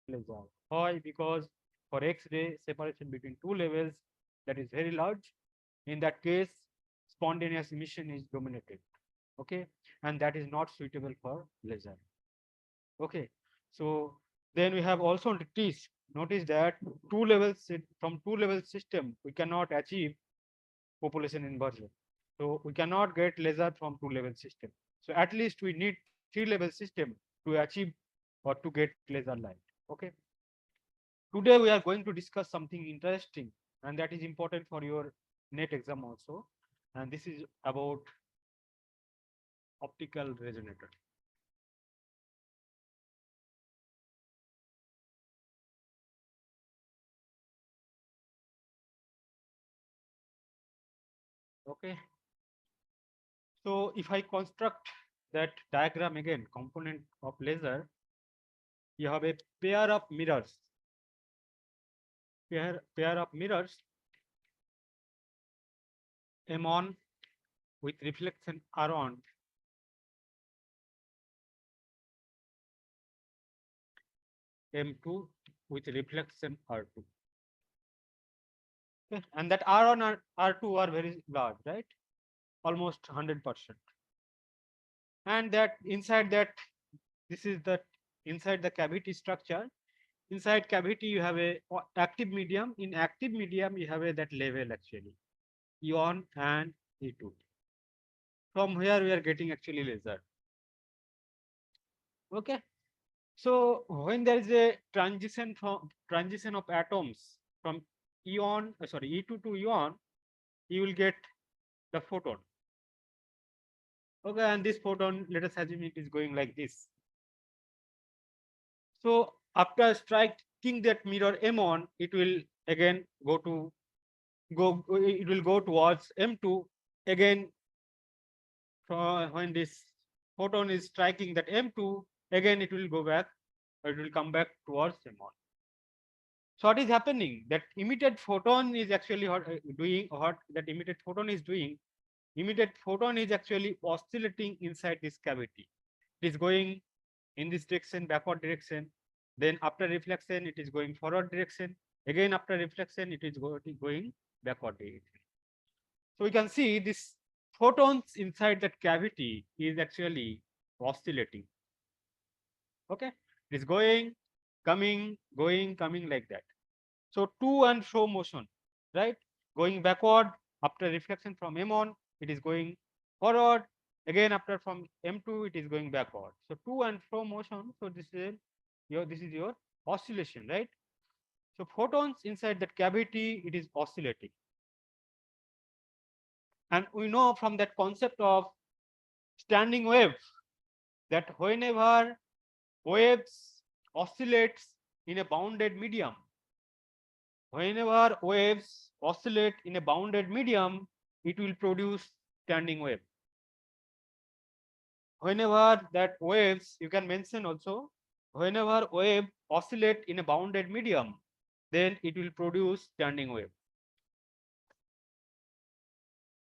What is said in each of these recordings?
laser. Why? Because for X-ray, separation between two levels that is very large. In that case, spontaneous emission is dominated. Okay, and that is not suitable for laser. Okay, so then we have also notice that from two level system we cannot achieve population inversion. So we cannot get laser from two level system. So at least we need three level system to achieve or to get laser light. Okay. Today we are going to discuss something interesting, and that is important for your net exam also. And this is about optical resonator. Okay. So if I construct that diagram again, component of laser, you have a pair of mirrors. Pair of mirrors, M1 with reflection R1, M2 with reflection R2. Okay. And that R1 and R2 are very large, right? Almost 100%. And that inside that, this is the inside the cavity structure. Inside cavity, you have a active medium. In active medium, you have a that level actually, E1 and E2. From here, we are getting actually laser. Okay. So when there is a transition of atoms from E2 to E1, you will get the photon. Okay, and this photon, let us assume it is going like this. So after striking that mirror M1, it will again it will go towards M2 again. When this photon is striking that M2, again it will go back, or it will come back towards M1. So what is happening? That emitted photon is actually doing what that emitted photon is doing. Emitted photon is actually oscillating inside this cavity. It is going in this direction, backward direction. Then after reflection, it is going forward direction. Again, after reflection, it is going backward direction. So we can see this photons inside that cavity is actually oscillating. Okay, it is going, coming like that. So to and fro motion, right? Going backward after reflection from M1, it is going forward. Again, after from M2, it is going backward. So to and fro motion. So this is your oscillation, right? So photons inside that cavity, it is oscillating. And we know from that concept of standing wave that whenever waves oscillates in a bounded medium, whenever waves oscillate in a bounded medium, it will produce standing wave. Whenever that waves, you can mention also, whenever wave oscillate in a bounded medium, then it will produce standing wave.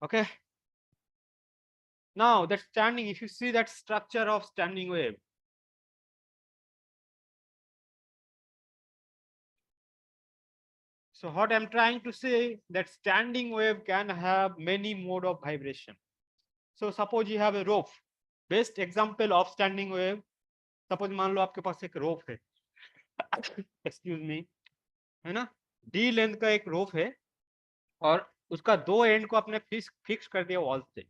Okay. Now that standing, if you see that structure of standing wave, so what I'm trying to say that standing wave can have many mode of vibration. So suppose you have a rope. Best example of standing wave, suppose मान लो आपके पास एक rope है, excuse me, है ना, D length का एक rope है और उसका दो एंड को आपने फिक्स कर दिया वॉल से.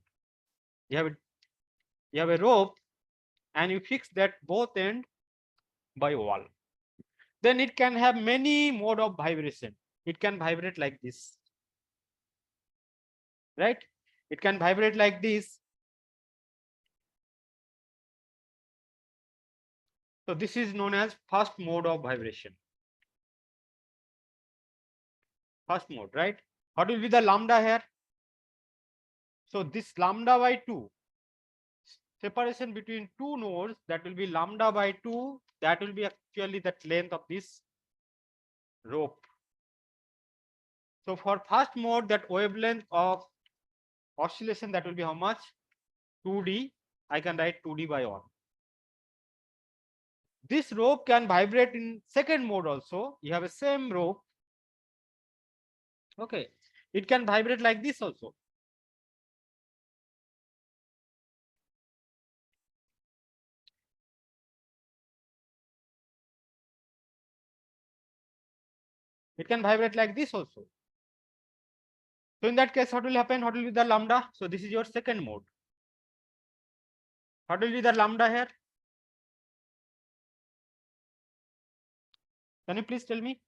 You have a rope and you fix that both end by wall. Then it can have many mode of vibration. It can vibrate like this, right? It can vibrate like this. So this is known as first mode of vibration. First mode, right? What will be the lambda here? So this lambda by 2, separation between two nodes, that will be lambda by 2. That will be actually that length of this rope. So for first mode, that wavelength of oscillation, that will be how much? 2D. I can write 2D by 1. this rope can vibrate in second mode also. You have a same rope. Okay, it can vibrate like this also. It can vibrate like this also. So in that case, what will happen? What will be the lambda? So this is your second mode. What will be the lambda here? Can you please tell me?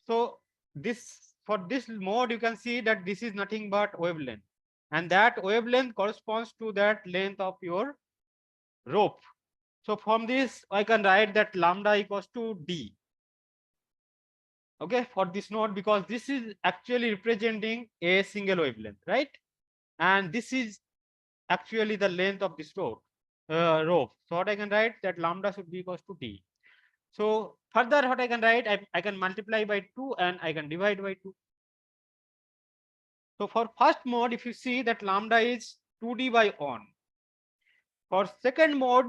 So this, for this mode, you can see that this is nothing but wavelength, and that wavelength corresponds to that length of your rope. So from this, I can write that lambda equals to d. Okay, for this node, because this is actually representing a single wavelength, right? And this is actually the length of this rope. So what I can write, that lambda should be equals to d. So further, what I can write, I can multiply by 2 and I can divide by 2. So for first mode, if you see that lambda is 2d by 1. For second mode,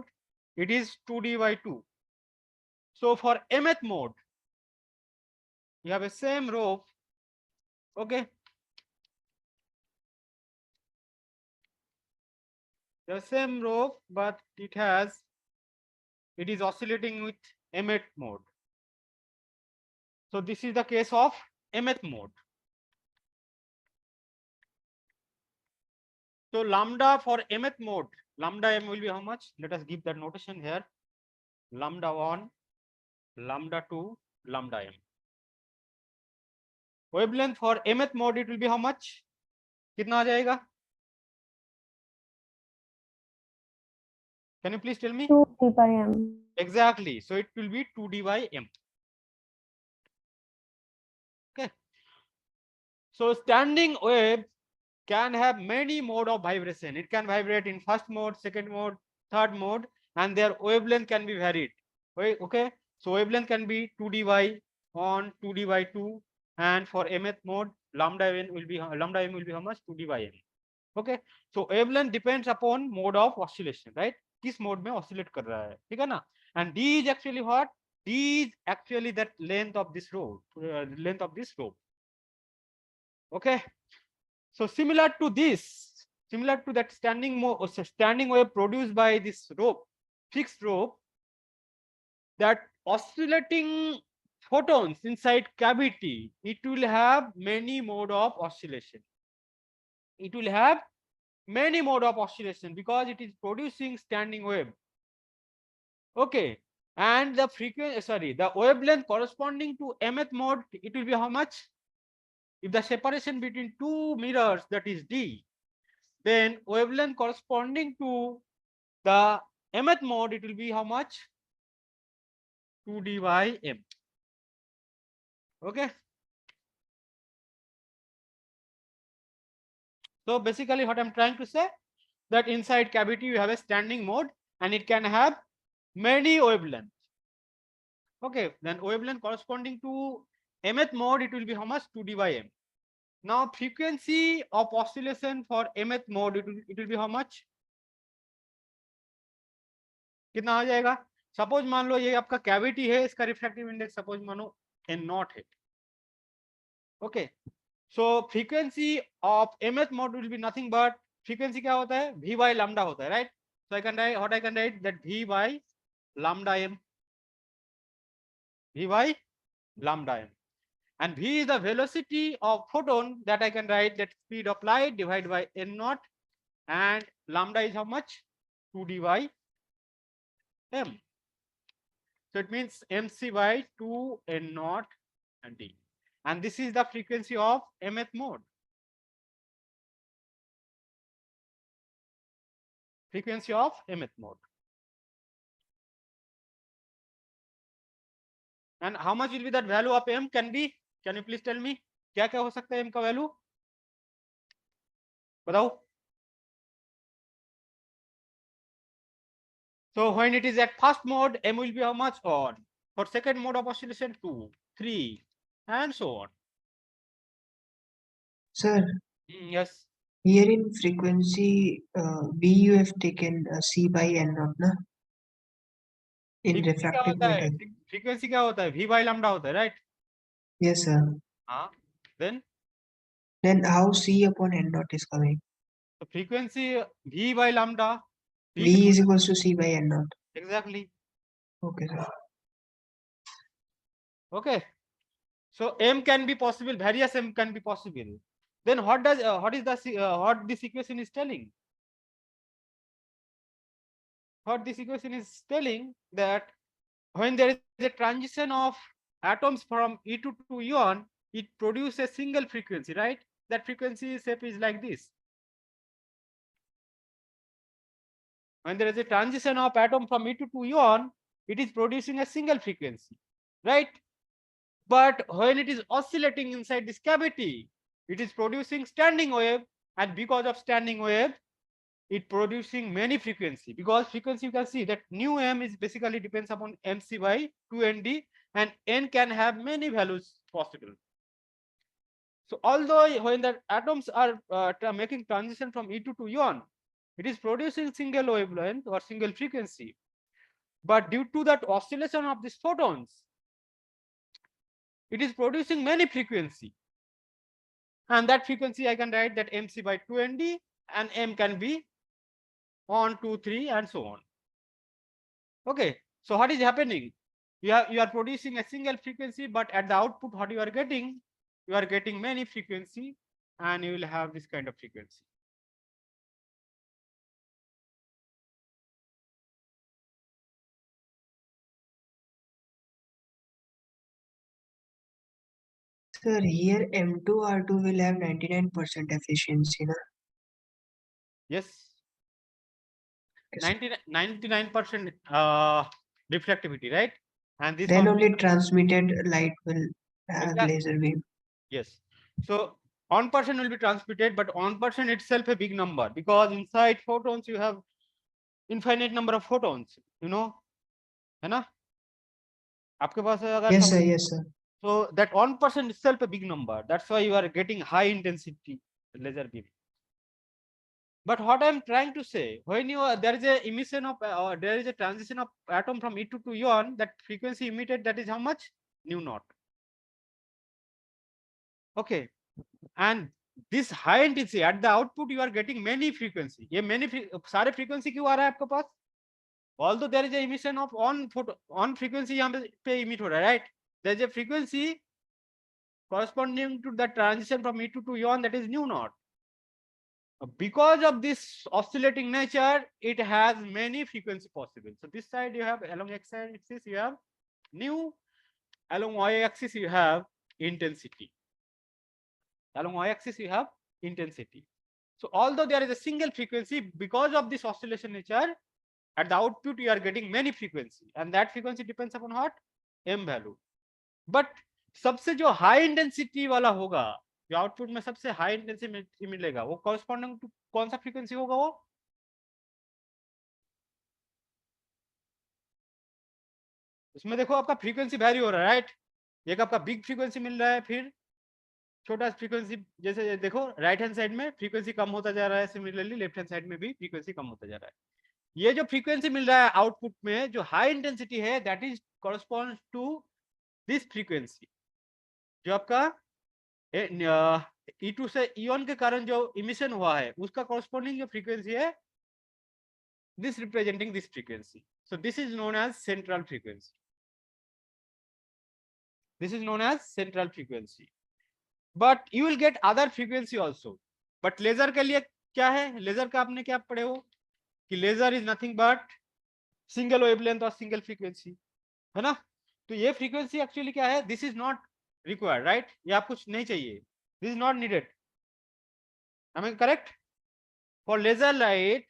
it is 2d by 2. So for mth mode, you have a same rope. Okay, the same rope, but it is oscillating with mth mode. So this is the case of mth mode. So lambda for mth mode, lambda m will be how much? Let us give that notation here. Lambda 1, lambda 2, lambda m. Wavelength for mth mode, it will be how much? कितना आ जाएगा? Can you please tell me? 2d by m. Exactly. So it will be 2d by m. Okay. So standing wave can have many mode of vibration. It can vibrate in first mode, second mode, third mode, and their wavelength can be varied. Okay. So wavelength can be 2d by 1, 2d by 2, and for mth mode, lambda m will be how much? 2d by m. Okay. So wavelength depends upon mode of oscillation, right? किस mode में oscillate कर रहा है, ठीक है ना? And d is actually what? D is actually that length of this rope, okay? So similar to that standing wave produced by this rope, fixed rope, that oscillating photons inside cavity, it will have many mode of oscillation. It will have many mode of oscillation because it is producing standing wave. Okay, and the the wavelength corresponding to mth mode, it will be how much? If the separation between two mirrors, that is d, then wavelength corresponding to the mth mode, it will be how much? 2d by m. Okay. So basically what I'm trying to say, that inside cavity you have a standing mode and it can have many wavelengths. Okay, then wavelength corresponding to mth mode, it will be how much? 2d by m. Now frequency of oscillation for mth mode, it will be how much? कितना आ जाएगा? Suppose मान लो ये आपका cavity है, इसका refractive index suppose मानो n0 है. Okay, so frequency of mth mode will be nothing but frequency क्या होता है? v by lambda होता है, right? So I can write that v by lambda m, v by lambda m, and v is the velocity of photon, that I can write that speed of light divided by n0, and lambda is how much? 2d by m. So it means mc by 2 n0 and d, and this is the frequency of mth mode. Frequency of mth mode. And how much will be that value of m? Can you please tell me? क्या क्या हो सकता है m का value? बताओ. So when it is at first mode, m will be how much? On. For second mode of oscillation, 2, 3, and so on. Sir, Yes. here in frequency, B you have taken C by N naught, na? in refractive metal. Frequency क्या होता है? V by lambda होता है, right? Yes, sir. हाँ, then How C upon N naught is coming? the frequency V by lambda. V is equals to C by N naught. Exactly. Okay, sir. Okay. So M can be possible, various M can be possible. Then what this equation is telling? What this equation is telling that when there is a transition of atoms from E2 to E1, it produces a single frequency, right? That frequency shape is like this. When there is a transition of atom from E2 to E1, it is producing a single frequency, right? But when it is oscillating inside this cavity, it is producing standing wave, and because of standing wave, it producing many frequency. Because frequency, you can see that nu m is basically depends upon mc by 2nd, and n can have many values possible. So although when the atoms are making transition from E2 to E1, it is producing single wavelength or single frequency. But due to that oscillation of these photons, it is producing many frequency. And that frequency I can write that mc by 2nd, and m can be 1, 2, 3, and so on. Okay, so what is happening? You are producing a single frequency, but at the output, what you are getting many frequency, and you will have this kind of frequency. Sir, here M2 R2 will have 99% efficiency, na? Yes, Yes. 99% reflectivity, right? And this Then one, only transmitted light will have exactly. laser beam. Yes. So 1% will be transmitted, but 1% itself a big number, because inside photons you have infinite number of photons. You know, है ना? आपके पास अगर Yes, sir. Yes, sir. so that 1% itself a big number. That's why you are getting high intensity laser beam. But what I'm trying to say, when there is a emission of there is a transition of atom from E2 to E1, that frequency emitted, that is how much? Nu naught. Okay, and this high intensity at the output you are getting many frequency. ये many सारे frequency क्यों आ रहा है आपके पास? Although there is a emission of on frequency यहाँ पे emit हो रहा है, right? There is a frequency corresponding to the transition from E2 to E1, that is nu naught. Because of this oscillating nature, it has many frequency possible. So this side you have along x axis you have nu, along y axis you have intensity. Along y axis you have intensity. So although there is a single frequency, because of this oscillation nature, at the output you are getting many frequency, and that frequency depends upon what? M value. But सबसे जो high intensity वाला होगा, जो output में सबसे high intensity मिलेगा, वो corresponding to कौन सा फ्रीक्वेंसी होगा? वो उसमें देखो आपका फ्रीक्वेंसी वैरी हो रहा है, राइट? एक आपका बिग फ्रीक्वेंसी मिल रहा है, फिर छोटा फ्रीक्वेंसी, जैसे देखो राइट हैंड साइड में फ्रीक्वेंसी कम होता जा रहा है, सिमिलरली लेफ्ट हैंड साइड में भी फ्रीक्वेंसी कम होता जा रहा है। ये जो फ्रीक्वेंसी मिल रहा है आउटपुट में, जो हाई इंटेंसिटी है, that is corresponds to this frequency, जो आपका E2 से E1 के कारण जो इमिशन हुआ है, उसका कॉरस्पॉन्डिंग जो फ्रीक्वेंसी है, this representing this frequency. So this is known as central frequency. This is known as central frequency. But you will get other frequency also. But laser के लिए क्या है? लेजर का आपने क्या पढ़े हो कि laser is nothing but single wavelength और सिंगल फ्रीक्वेंसी, है ना? तो ये फ्रीक्वेंसी एक्चुअली क्या है? This is not required, right? ये आप कुछ नहीं चाहिए, this is not needed. Am I correct? For laser light,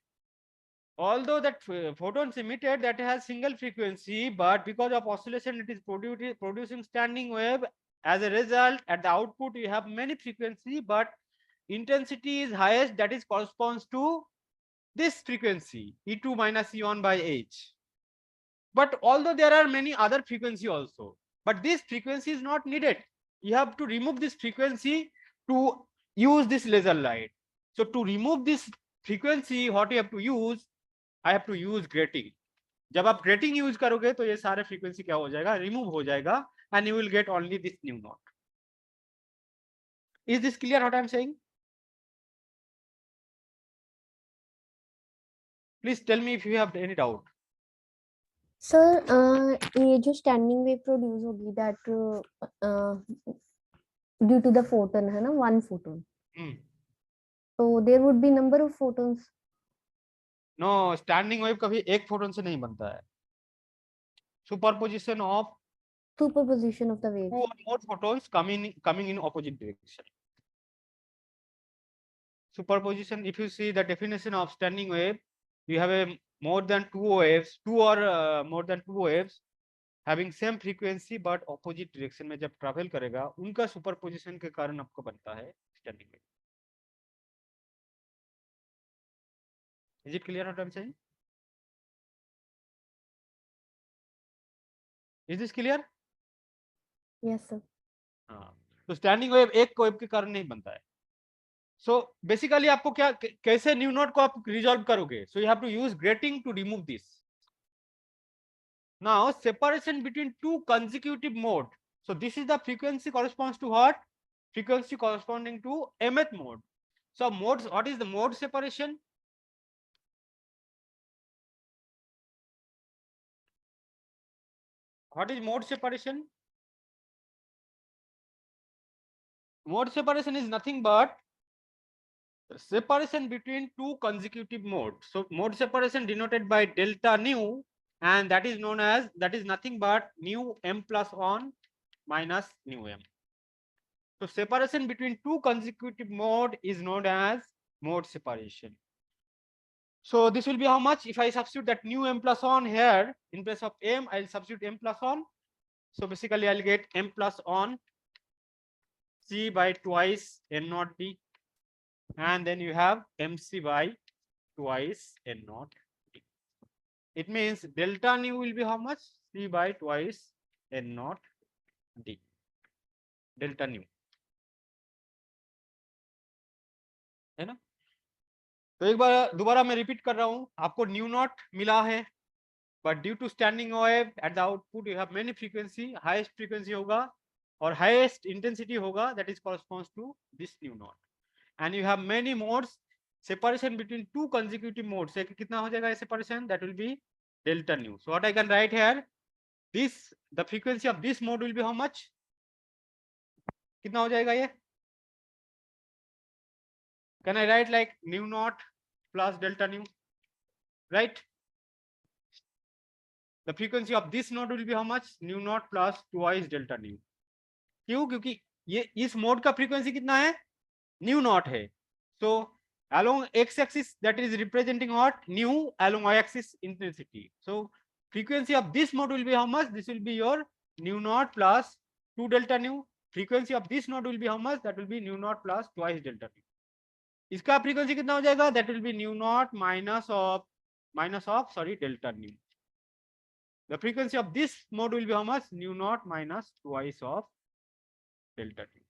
although that photons emitted, that has single frequency, but because of oscillation it is producing standing wave. As a result, at the output you have many frequency, but intensity is highest, that is corresponds to this frequency, E2 minus E1 by H. But although there are many other frequency also, but this frequency is not needed. You have to remove this frequency to use this laser light. So to remove this frequency, what you have to use? I have to use grating. जब आप grating use करोगे तो ये सारे frequency क्या हो जाएगा, remove हो जाएगा, and you will get only this nu naught. Is this clear what I am saying? Please tell me if you have any doubt. Sir ये जो स्टैंडिंग वेव प्रोड्यूस होगी that due to the photon है ना, one photon, तो there would be number of photons. No, standing wave कभी एक photon से नहीं बनता है. Superposition of superposition of the two waves. or more photons coming in opposite direction. Superposition, if you see the definition of standing wave, you have a more than two waves, two or more than two waves having same frequency but opposite direction में जब travel करेगा उनका superposition के कारण आपको बनता है standing wave. Is it clear what I'm saying? Is this clear? Yes sir. हाँ, तो स्टैंडिंग वेव एक वेव के कारण नहीं बनता है. सो बेसिकली आपको क्या कैसे न्यू नोट को आप रिजॉल्व करोगे? So you have to use grating to remove this. Now separation between two consecutive mode. So this is the frequency corresponds to what? Frequency corresponding to mth mode. So modes, what is the mode separation? What is mode separation? Mode separation is nothing but separation between two consecutive modes. So mode separation denoted by delta nu, and that is known as, that is nothing but nu m plus 1 minus nu m. So separation between two consecutive mode is known as mode separation. So this will be how much? If I substitute that nu m plus 1 here, in place of m, I'll substitute m plus 1. So basically I'll get m plus 1 c by twice n naught d, and then you have mc by twice n naught d. It means delta nu will be how much? C by twice n naught d. Delta nu, है ना? तो एक बार दोबारा मैं repeat कर रहा हूं, आपको न्यू नॉट मिला है, but due to standing wave at the output you have many frequency, highest frequency होगा और highest intensity होगा, that is corresponds to this new node, and you have many modes. Separation between two consecutive modes एक कितना हो जाएगा separation? That will be delta nu. So what I can write here, this, the frequency of this mode will be how much? कितना हो जाएगा ये? Can I write like nu naught plus delta nu, right? The frequency of this node will be how much? Nu naught plus twice delta nu. क्यों? क्योंकि ये इस mode का frequency कितना है? न्यू नॉट है. सो along x axis that is representing what? Nu, along y axis intensity. So frequency of this mode will be how much? This will be your nu naught plus 2 delta nu. Frequency of this node will be how much? That will be nu naught plus twice delta nu. इसका frequency कितना हो जाएगा? That will be nu naught minus of sorry delta nu. The frequency of this mode will be how much? Nu naught minus twice of delta nu.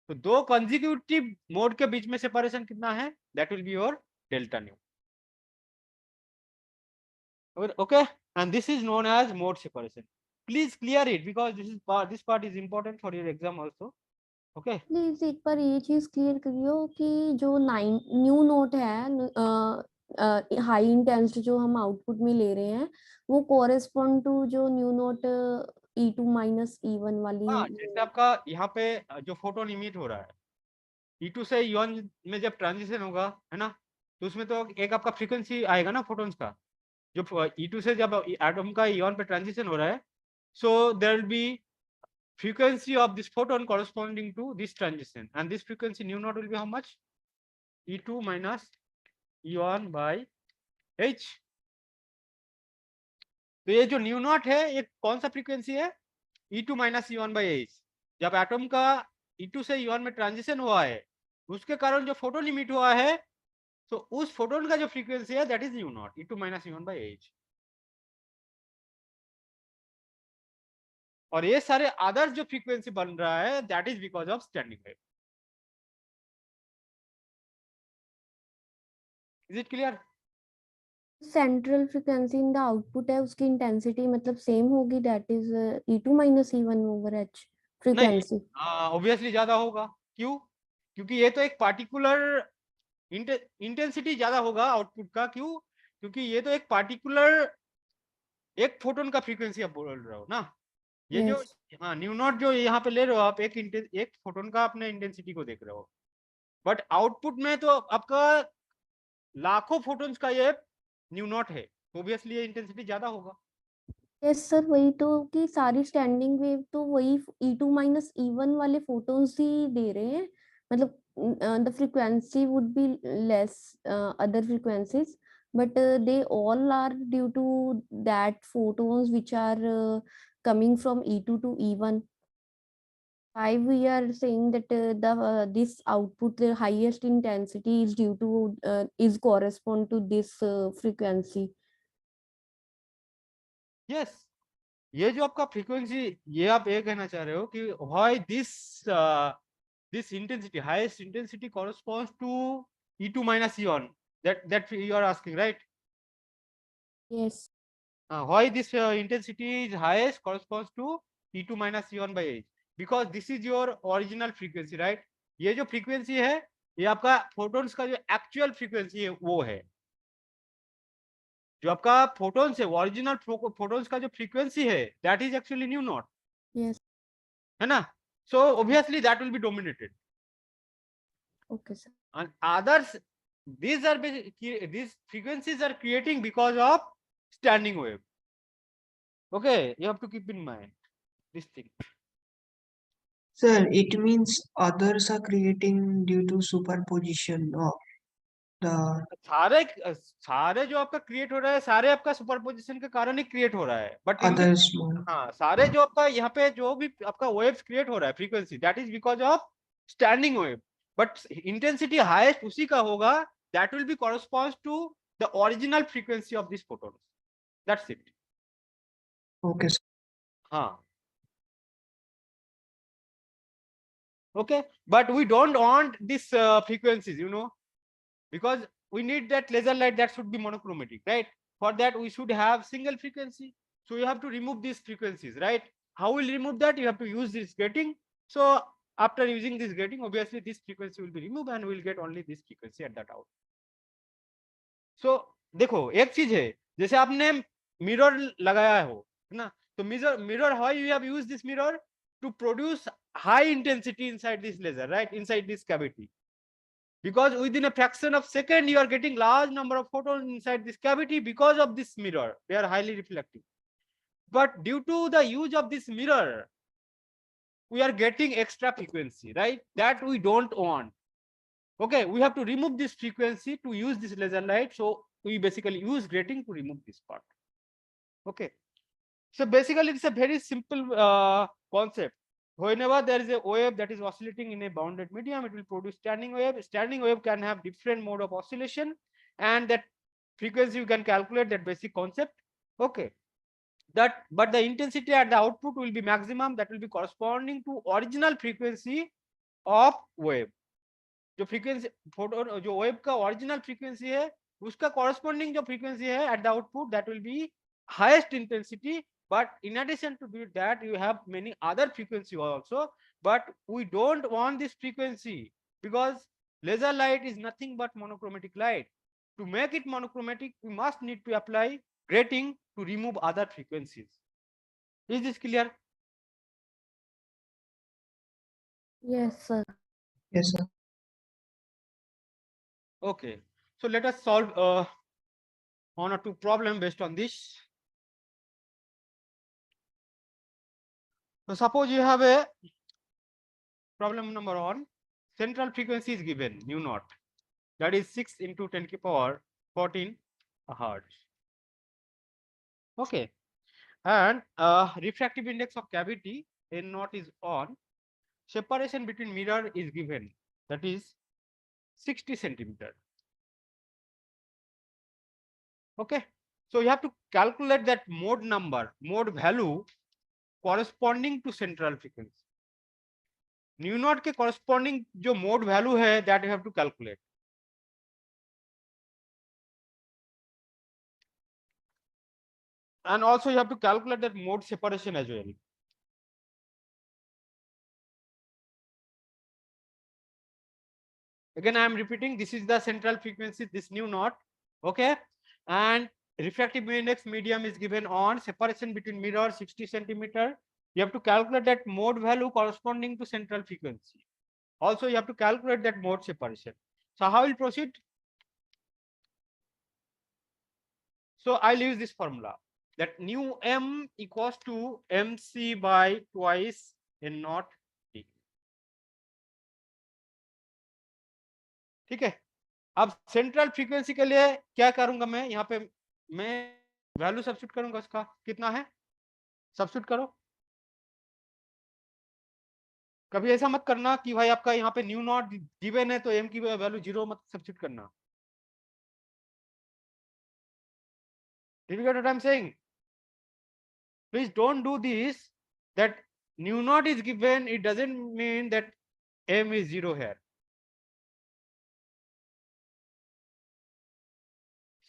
तो दो consecutive mode के बीच में separation कितना है? That will be your delta nu. Okay, and this is known as mode separation. Please clear it because this part is important for your exam also. Okay. Please एक बार ये चीज clear करियो कि जो नाइन न्यू नोट है, high intensity जो हम output में ले रहे हैं, वो कोरेस्पॉन्ड टू जो new note E2 minus E1 वाली. हाँ, जैसे आपका यहाँ पे जो फोटोन इमिट हो रहा है E2 से E1 में जब ट्रांजिशन होगा, है ना, तो उसमें तो एक आपका फ्रीक्वेंसी आएगा ना फोटोन्स का. जो E2 से जब एटम का E1 पे ट्रांजिशन हो रहा है, so there will be frequency of this photon corresponding to this transition, and this frequency nu naught will be how much? E2 minus E1 by H. तो ये जो न्यू नॉट है ये कौन सा फ्रीक्वेंसी है? E2 minus E1 by H. जब atom का E2 से E1 में ट्रांजिशन हुआ है, उसके कारण जो फोटोन इमिट हुआ है, तो उस फोटोन का जो फ्रीक्वेंसी है that is new not, E2 minus E1 by H. और ये सारे अदर्स जो फ्रीक्वेंसी बन रहा है that is because of standing wave. Is it clear? Central frequency in the output है, उसकी इंटेंसिटी मतलब सेम होगी, that is E2 minus E1 over H नहीं, फ्रीक्वेंसी। ऑब्वियसली ज्यादा होगा। क्यों? क्योंकि ये तो एक पार्टिकुलर इंटेंसिटी ज्यादा होगा आउटपुट का। क्यों? क्योंकि ये तो एक पार्टिकुलर एक फोटोन का फ्रीक्वेंसी आप बोल रहे हो ना। ये जो यस हाँ न्यू नॉट जो यहाँ पे ले रहे हो आप, एक फोटोन का अपने इंटेंसिटी को देख रहे हो, बट आउटपुट में तो आपका लाखों फोटोन्स का ये न्यू नॉट है, ऑब्वियसली ये इंटेंसिटी ज्यादा होगा। यस सर, वही तो कि सारी स्टैंडिंग वेव तो वही E2 माइनस E1 वाले फोटोन्स ही दे रहे हैं, मतलब the frequency would be less other frequencies, but they all are due to that photons which are coming from E2 to E1. Why we are saying that the this output, the highest intensity is due to is correspond to this frequency. Yes, ये जो आपका frequency, ये आप ये कहना चाह रहे हो कि why this intensity, highest intensity corresponds to E2 minus E1, that you are asking, right? Yes. Why this intensity is highest corresponds to E2 minus E1 by H, because this is your original frequency, right? ये जो frequency है ये आपका photons का जो actual frequency है वो है, जो आपका फोटोन्स है वो ओरिजिनल फोटोन्स का जो फ्रीक्वेंसी है that is actually new not, Yes. है ना? So obviously that will B dominated Okay, sir. and others. These frequencies are creating because of standing wave. Okay, you have to keep in mind this thing. Sir, it means others are creating due to superposition of the सारे सारे जो आपका create हो रहा है सारे आपका superposition के कारण ही क्रिएट हो रहा है, बट इनके others more. हाँ सारे जो आपका यहाँ पे जो भी आपका वेव्स क्रिएट हो रहा है frequency, that is because of standing wave, but intensity highest उसी का होगा that will be corresponds to the original frequency of this photon, that's it. Okay, sir. हाँ, okay, but we don't want this frequencies, because we need that laser light that should be monochromatic, right? For that we should have single frequency, so you have to remove these frequencies, right? How will remove that? You have to use this gating. So after using this gating, obviously this frequency will be removed and we'll get only this frequency at that out. So देखो एक चीज है, जैसे आपने mirror लगाया हो, है ना? तो mirror how you have used this mirror to produce high intensity inside this laser, right? Inside this cavity, because within a fraction of second you are getting large number of photons inside this cavity because of this mirror, they are highly reflective. But due to the use of this mirror we are getting extra frequency, right? That we don't want. Okay, we have to remove this frequency to use this laser light, so we basically use grating to remove this part. Okay, so basically it's a very simple concept. Whenever there is a wave that is oscillating in a bounded medium, it will produce standing wave. Standing wave can have different mode of oscillation, and that frequency you can calculate, that basic concept. Okay, but the intensity at the output will be maximum, that will be corresponding to original frequency of wave. जो frequency photo जो wave का original frequency है उसका corresponding जो frequency है at the output, that will B highest intensity. But in addition to that, you have many other frequency also, but we don't want this frequency because laser light is nothing but monochromatic light. To make it monochromatic, we must need to apply grating to remove other frequencies. Is this clear? Yes, sir. Yes, sir. Okay, so let us solve one or two problem based on this. So suppose you have a problem number 1, central frequency is given nu naught, that is 6 into 10 to the power 14 hertz. Okay, and refractive index of cavity n naught is on. Separation between mirror is given, that is 60 centimeter. Okay, so you have to calculate that mode value corresponding to central frequency. Nu naught के corresponding जो mode value है that you have to calculate. And also you have to calculate that mode separation as well. Again, I am repeating, this is the central frequency, this nu naught, okay? And refractive index medium is given on separation between mirror 60 centimeter. You have to calculate that mode value corresponding to central frequency. Also, you have to calculate that mode separation. So how will proceed? So I'll use this formula that nu m equals to mc by twice n naught d. ठीक है, अब central frequency के लिए क्या करूंगा मैं यहाँ पे, मैं वैल्यू सब्स्टिट्यूट करूंगा, उसका कितना है सब्स्टिट्यूट करो। कभी ऐसा मत करना कि भाई आपका यहाँ पे न्यू नॉट गिवन है तो एम की वैल्यू 0 मत सब्स्टिट्यूट करना। Did you get what I'm saying? Please don't do this, that nu naught is given, it doesn't mean that m is 0 here.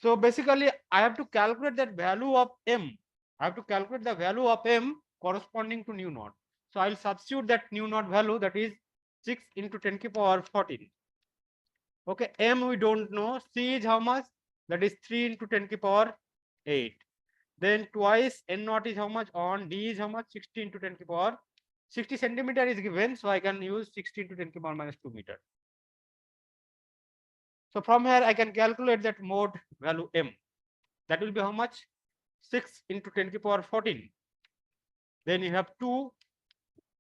So basically I have to calculate that value of m. I have to calculate the value of m corresponding to nu naught. So I'll substitute that nu naught value, that is 6 into 10 to the power 14. Okay, m we don't know, c is how much? That is 3 into 10 to the power 8. Then twice n naught is how much? On d is how much? 60 into 10 to the power 60 centimeter is given, so I can use 60 into 10 to the power minus 2 meter. So from here I can calculate that mode value m. That will be how much? 6 into 10 to the power 14. Then you have 2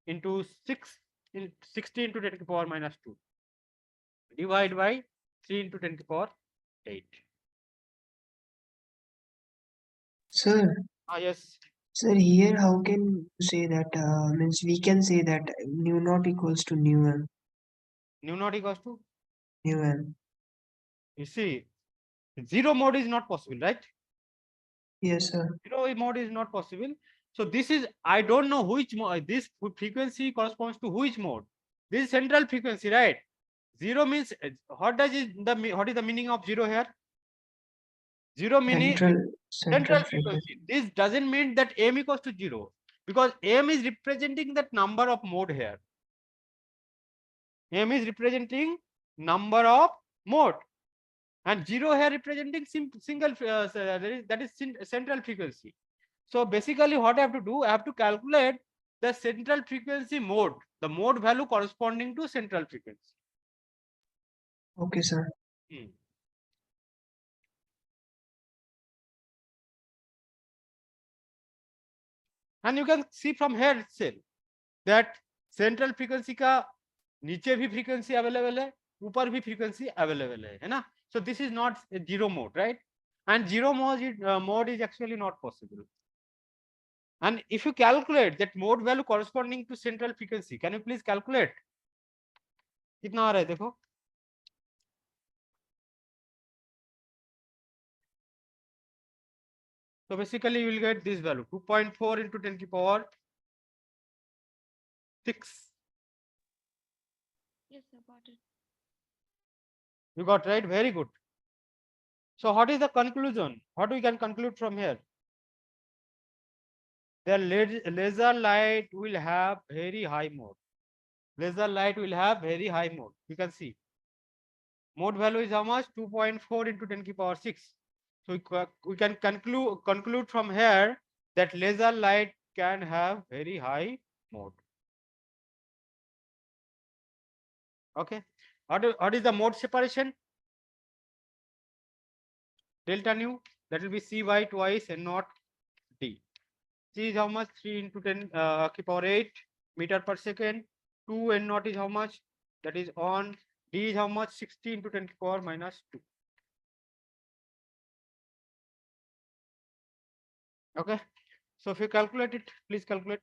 into 6 in 60 into 10 to the power minus 2. Divide by 3 into 10 to the power 8. Sir, Yes. sir, here how can you say that, means we can say that nu naught equals to nu m, Nu naught equals to, nu m. you see, zero mode is not possible, right? Yes, sir. Zero mode is not possible. So this is, I don't know which mode, this frequency corresponds to which mode. This is central frequency, right? Zero means, what is the meaning of zero here? Zero meaning central frequency. This doesn't mean that m equals to 0, because m is representing that number of mode here. M is representing number of mode, and 0 here representing single, that is central frequency. So basically what I have to do, I have to calculate the central frequency mode, the mode value corresponding to central frequency. Okay, sir. And you can see from here itself that central frequency का नीचे भी frequency available है, ऊपर भी frequency available है ना? So this is not a zero mode, right? And zero mode is actually not possible. And if you calculate that mode value corresponding to central frequency, can you please calculate? कितना आ रहा है देखो? So basically you will get this value 2.4 into 10 to the power 6. Yes, I got it. You got right? Very good. So what is the conclusion? What we can conclude from here? The laser light will have very high mode. Laser light will have very high mode. You can see. Mode value is how much? 2.4 into 10 to the power 6. So we can conclude from here that laser light can have very high mode. Okay. What is the mode separation? Delta nu, that will be c by twice n naught d. C is how much? 3 into 10 to the power 8 meter per second. 2 n naught is how much? That is on. D is how much? 60 into 10 to the power minus 2. Okay. So if you calculate it, please calculate.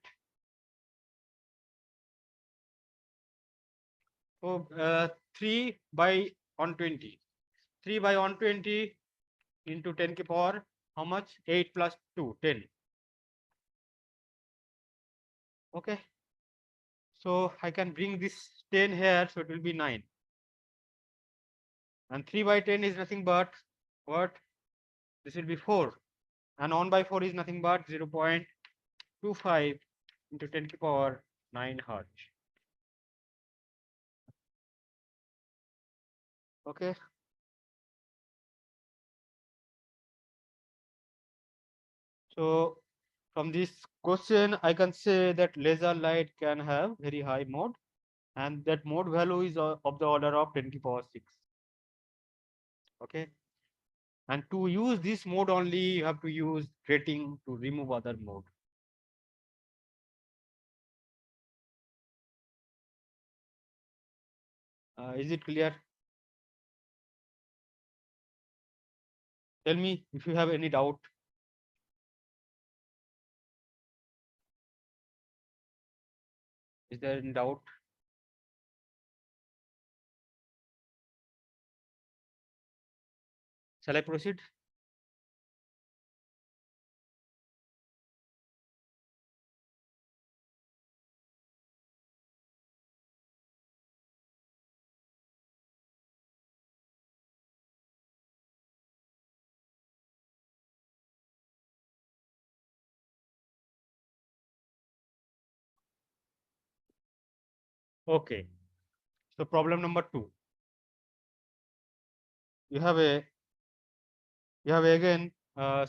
So 3 by 120. 3 by 120 into 10 to the power how much? 8 plus 2, 10. Okay. So I can bring this 10 here, so it will be 9. And 3 by 10 is nothing but what? This will be 4. and 1/4 is nothing but 0.25 into 10 to the power 9 hertz. Okay. So from this question, I can say that laser light can have very high mode, and that mode value is of the order of 10 to the power 6. Okay. And to use this mode only, you have to use grating to remove other mode. Is it clear? Tell me if you have any doubt. Is there any doubt? Shall I proceed? Okay. So problem number 2. You have again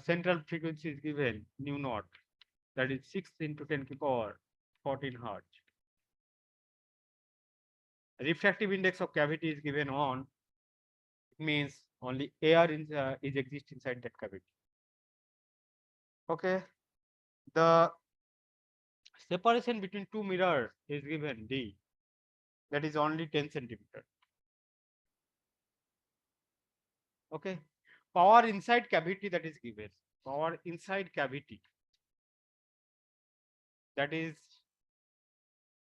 central frequency is given nu naught, that is 6 into 10 to the power 14 hertz. Refractive index of cavity is given on. It means only air is exist inside that cavity. Okay. The separation between two mirrors is given D, that is only 10 centimeter. Okay. Power inside cavity, that is given. Power inside cavity, that is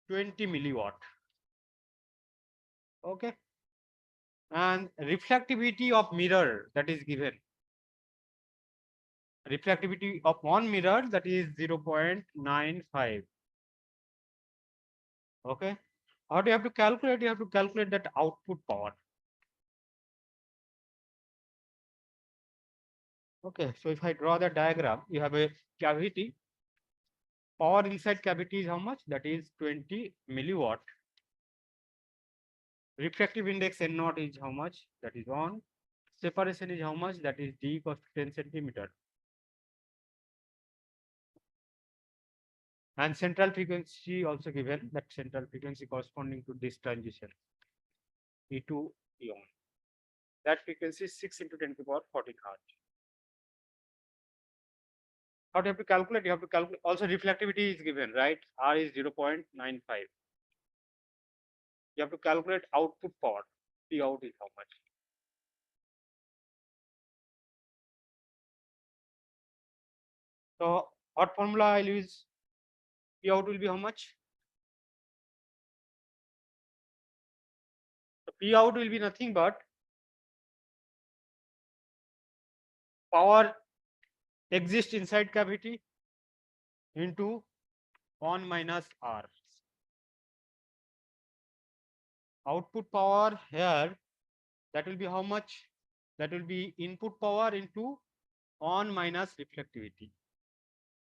20 milliwatt. Okay. And reflectivity of mirror, that is given. Reflectivity of one mirror, that is 0.95. Okay. How do you have to calculate? You have to calculate that output power. Okay. So if I draw the diagram, you have a cavity. Power inside cavity is how much? That is 20 milliwatt. Refractive index N naught is how much? That is 1. Separation is how much? That is D equals to 10 centimeter. And central frequency also given, that central frequency corresponding to this transition E2 E1. That frequency is 6 into 10 to the power 14 hertz. How do you have to calculate? You have to calculate also reflectivity is given, right? R is 0.95. You have to calculate output power. P out is how much? So what formula I'll use? P out will be how much? So P out will be nothing but power exists inside cavity into 1 minus R. Output power here, that will be how much? That will be input power into 1 minus reflectivity.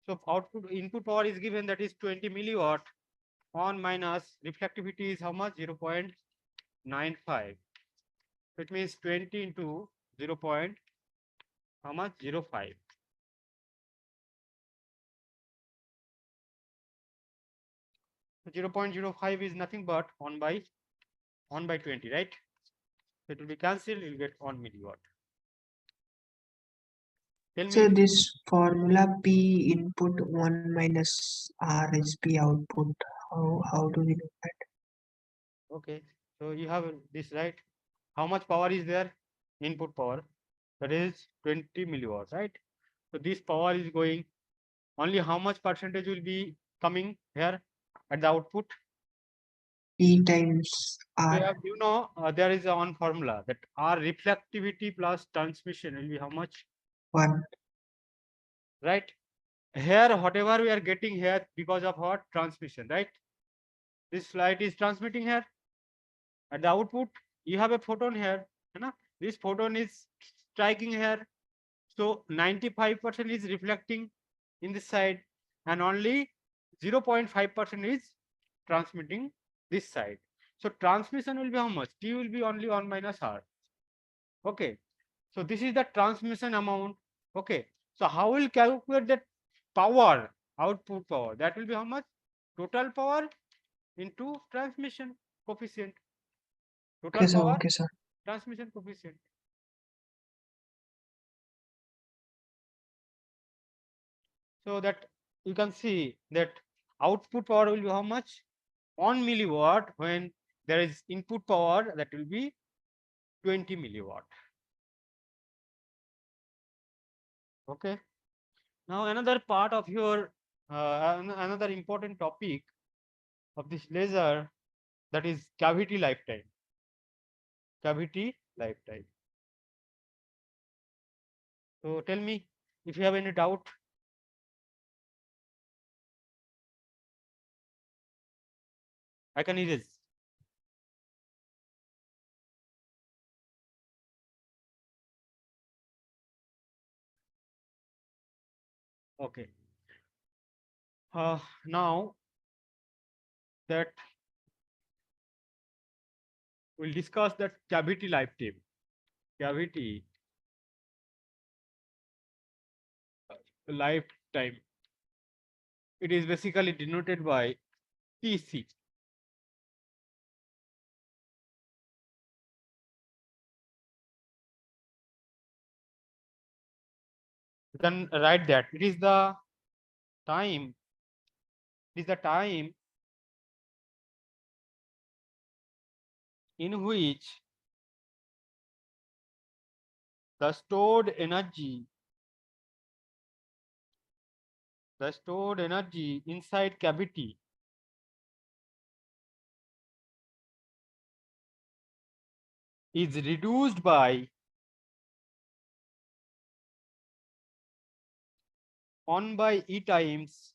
So output input power is given, that is 20 milliwatt. 1 minus reflectivity is how much? 0.95. It means 20 into 0. How much? 0.05. So 0.05 is nothing but 1 by 20, right? So it will be cancelled, you will get 1 milliwatt. Tell me. So this formula P input 1 minus R is P output. How do we do that? Okay, so you have this, right? How much power is there? Input power, that is 20 milliwatt, right? So this power is going, only how much percentage will be coming here at the output? P times R. There is one formula that R reflectivity plus transmission will be how much? 1. Right? Here, whatever we are getting here because of what? Transmission, right? This light is transmitting here. At the output, you have a photon here. You know? This photon is striking here. So 95% is reflecting in this side, and only 0.5% is transmitting this side. So transmission will be how much? T will be only 1 minus R. Okay. So this is the transmission amount. Okay. So how will calculate that power, output power? That will be how much? Total power into transmission coefficient. Total Okay, sir. power, Okay, sir. transmission coefficient. So that you can see that output power will be how much? 1 milliwatt, when there is input power, that will be 20 milliwatt. Okay. Now another part of your another important topic of this laser, that is cavity lifetime. Cavity lifetime. So tell me if you have any doubt. I can erase. Okay. Now that we'll discuss that cavity lifetime. Cavity lifetime. It is basically denoted by TC. You can write that it is the time. It is the time in which the stored energy inside cavity is reduced by 1 by E times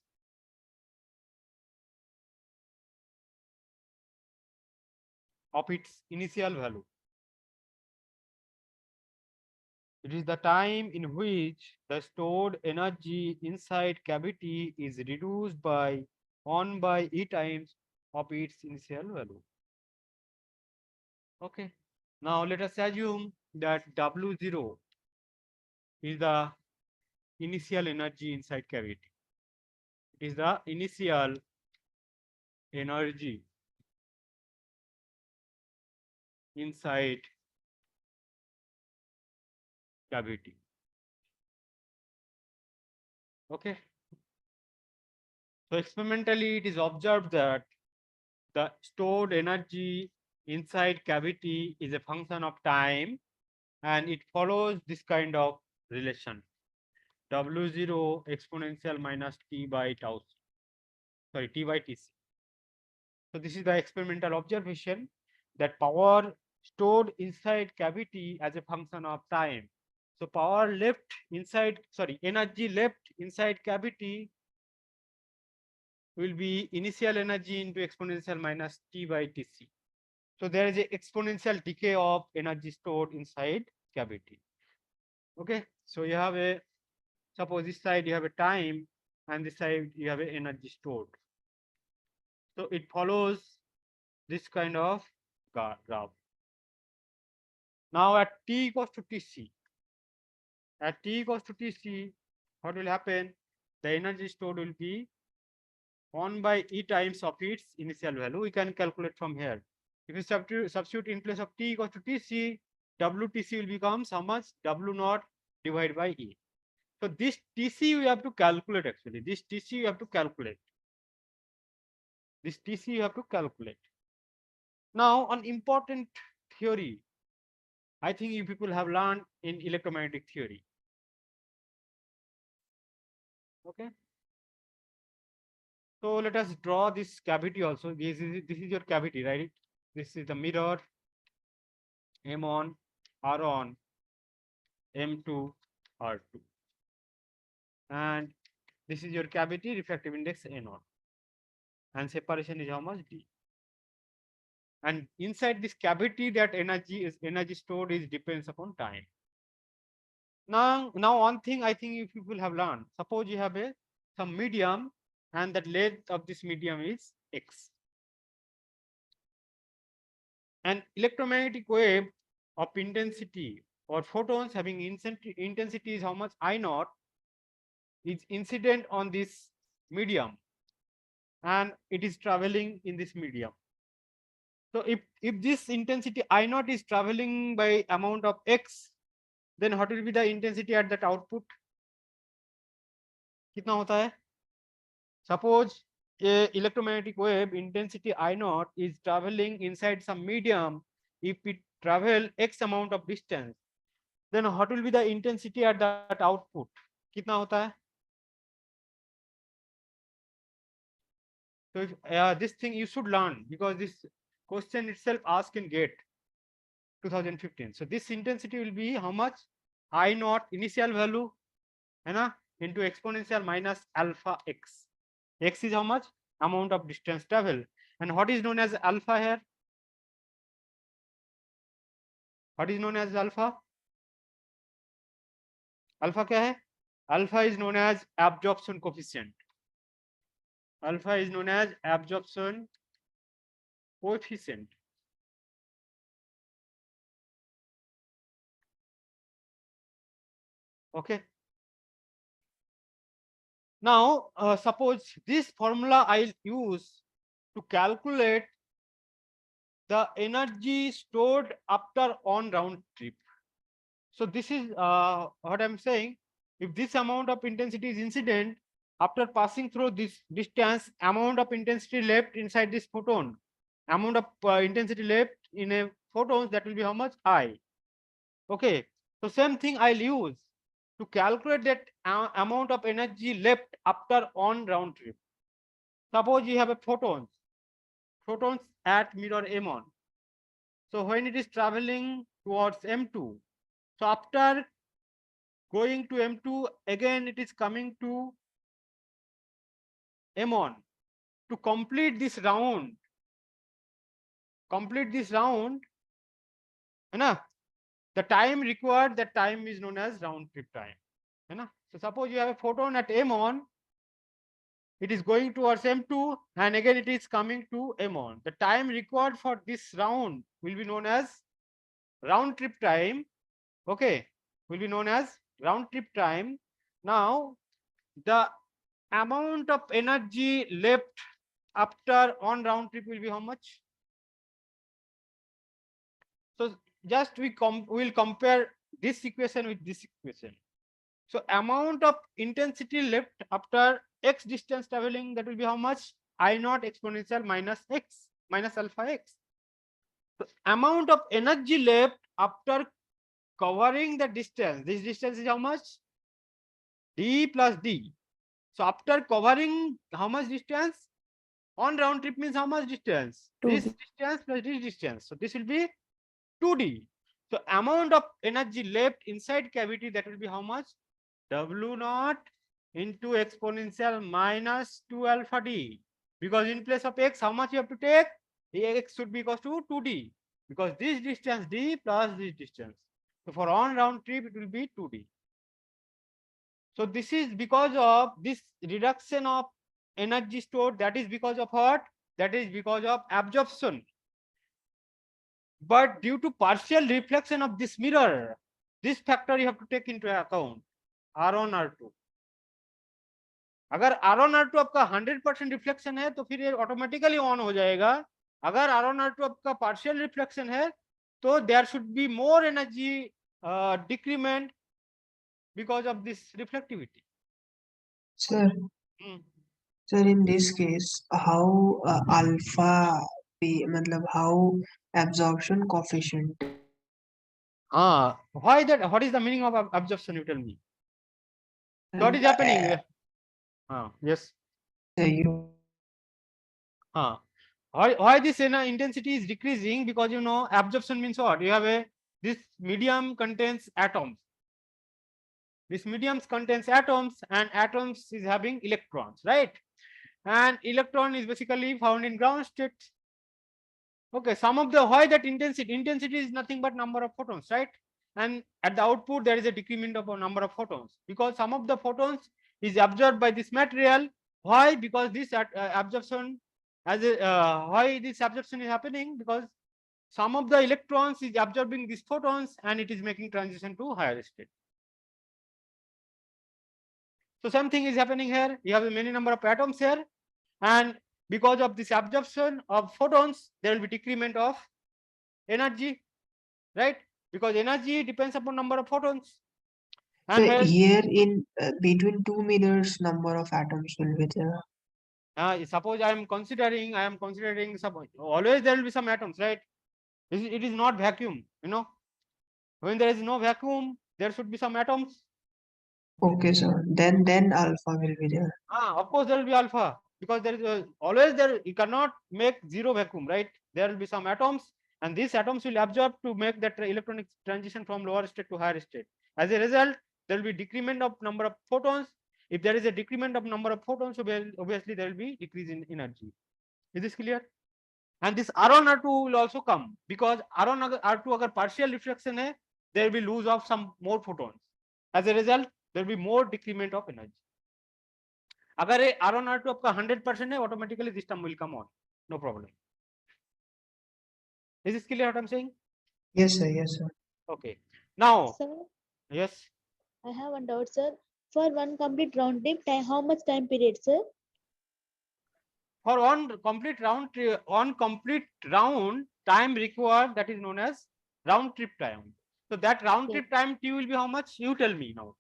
of its initial value. It is the time in which the stored energy inside cavity is reduced by 1 by E times of its initial value. Okay. Now let us assume that W0 is the initial energy inside cavity. It is the initial energy inside cavity. Okay. So experimentally, it is observed that the stored energy inside cavity is a function of time, and it follows this kind of relation: W0 exponential minus T by tau, sorry, T by Tc. So this is the experimental observation, that power stored inside cavity as a function of time. So power left inside, sorry, energy left inside cavity will be initial energy into exponential minus T by Tc. So there is a exponential decay of energy stored inside cavity. Okay, so you have a, suppose this side you have a time, and this side you have a energy stored. So it follows this kind of graph. Now at T equals to Tc, what will happen? The energy stored will be 1 by E times of its initial value. We can calculate from here. If you substitute in place of T equals to Tc, WTC will become how much? W naught divided by E. So this Tc we have to calculate actually. This Tc you have to calculate. This Tc you have to calculate. Now, an important theory, I think you people have learned in electromagnetic theory. Okay. So let us draw this cavity also. This is your cavity, right? This is the mirror, M1, R1, M2, R2. And this is your cavity, refractive index N1. And separation is how much? D. And inside this cavity, that energy stored is depends upon time. Now one thing I think you people have learned. Suppose you have some medium, and that length of this medium is x. An electromagnetic wave of intensity or photons having intensity is how much I naught is incident on this medium, and it is traveling in this medium. So if this intensity I naught is traveling by amount of x, then what will be the intensity at that output? कितना होता है? Suppose a electromagnetic wave intensity I naught is traveling inside some medium. If it travel x amount of distance, then what will be the intensity at that output? कितना होता है? So if, this thing you should learn, because this question itself asked in GATE 2015. So this intensity will be how much? I naught initial value, है ना, into exponential minus alpha x. X is how much? Amount of distance travel. And what is known as alpha here? What is known as alpha? Alpha क्या है? Alpha is known as absorption coefficient. Alpha is known as absorption coefficient. Okay. Now, suppose this formula I'll use to calculate the energy stored after on round trip. So this is what I'm saying. If this amount of intensity is incident, after passing through this distance, amount of intensity left inside this photon, amount of intensity left in a photons, that will be how much? I. Okay. So same thing I'll use to calculate that amount of energy left after on round trip. Suppose you have a photons at mirror M1. So when it is traveling towards M2, so after going to M2, again it is coming to M1 to complete this round. है ना? The time required, that time is known as round trip time. है ना? So suppose you have a photon at M1, it is going towards M2, and again it is coming to M1. The time required for this round will be known as round trip time. Okay, will be known as round trip time. Now the amount of energy left after on round trip will be how much? So just we will compare this equation with this equation. So amount of intensity left after x distance traveling, that will be how much? I naught exponential minus x minus alpha x. So amount of energy left after covering the distance, this distance is how much? D plus D. So after covering how much distance? On round trip means how much distance? 2D. This distance plus this distance. So this will be 2D. So amount of energy left inside cavity, that will be how much? W naught into exponential minus 2 alpha D. Because in place of x, how much you have to take? X should be equal to 2D. Because this distance D plus this distance. So for on round trip, it will be 2D. So this is because of this reduction of energy stored. That is because of what? That is because of absorption. But due to partial reflection of this mirror, this factor you have to take into account. R1 R2. अगर R1 R2 आपका 100% reflection है तो फिर ये automatically on हो जाएगा. अगर R1 R2 आपका पार्शियल रिफ्लेक्शन है तो there should be more energy decrement because of this reflectivity. Sir, sir, in this case, how alpha be, matlab how absorption coefficient? Why that? What is the meaning of absorption? You tell me. So what is happening? Yes. You. Why this intensity is decreasing? Because you know absorption means what? You have this medium contains atoms. This medium contains atoms, and atoms is having electrons, right? And electron is basically found in ground state. Okay, some of the why that intensity is nothing but number of photons, right? and at the output there is a decrement of a number of photons, because some of the photons is absorbed by this material. Why? Because this absorption why this absorption is happening, because some of the electrons is absorbing these photons and it is making transition to higher state. So same thing is happening here. You have many number of atoms here, and because of this absorption of photons there will be decrement of energy, right? Because energy depends upon number of photons. And So when here in between 2 meters, number of atoms will be there. suppose I am considering suppose always there will be some atoms, right? It is not vacuum, you know. When there is no vacuum, there should be some atoms. Okay, sir. Then alpha will be there. Of course there will be alpha, because there is always there, you cannot make zero vacuum, right? There will be some atoms, and these atoms will absorb to make that electronic transition from lower state to higher state. As a result, there will be decrement of number of photons. If there is a decrement of number of photons, obviously there will be decrease in energy. Is this clear? And this R1 R2 will also come, because R1 R2 अगर partial reflection है, there will be lose of some more photons. As a result, there will be more decrement of energy. अगर ये R1 R2 आपका 100% है, automatically this term will come on, no problem. Is this clear what I'm saying? Yes, sir. Yes, sir. Okay. Now, Sir, yes, I have one doubt, sir. For one complete round trip, how much time period, sir? for one complete round time required, that is known as round trip time. So that round Okay. trip time T will be how much? You tell me now.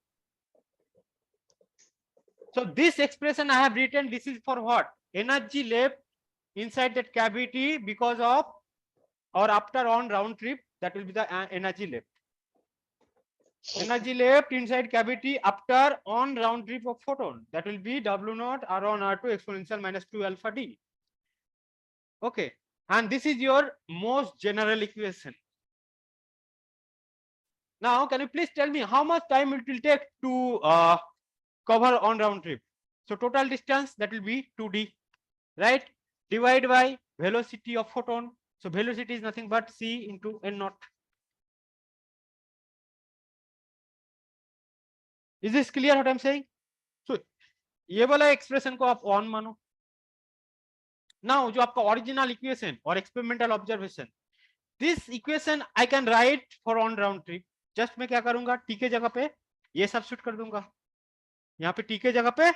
So this expression I have written, this is for what? Energy left inside that cavity because of or after on round trip, that will be the energy left. Energy left inside cavity after on round trip of photon, that will be W naught R1 R2 exponential minus 2 alpha D. Okay, and this is your most general equation. Now can you please tell me how much time it will take to cover on round trip? So total distance, that will be 2D, right? Divide by velocity of photon. So velocity is nothing but c into n naught. Is this clear what I'm saying? So ये वाला expression को आप on मानो. Now जो आपका original equation और experimental observation, this equation I can write for on round trip. Just मैं क्या करूंगा, टी के जगह पे ये सब्स्टिट्यूट कर दूंगा, यहाँ पे टी के जगह पे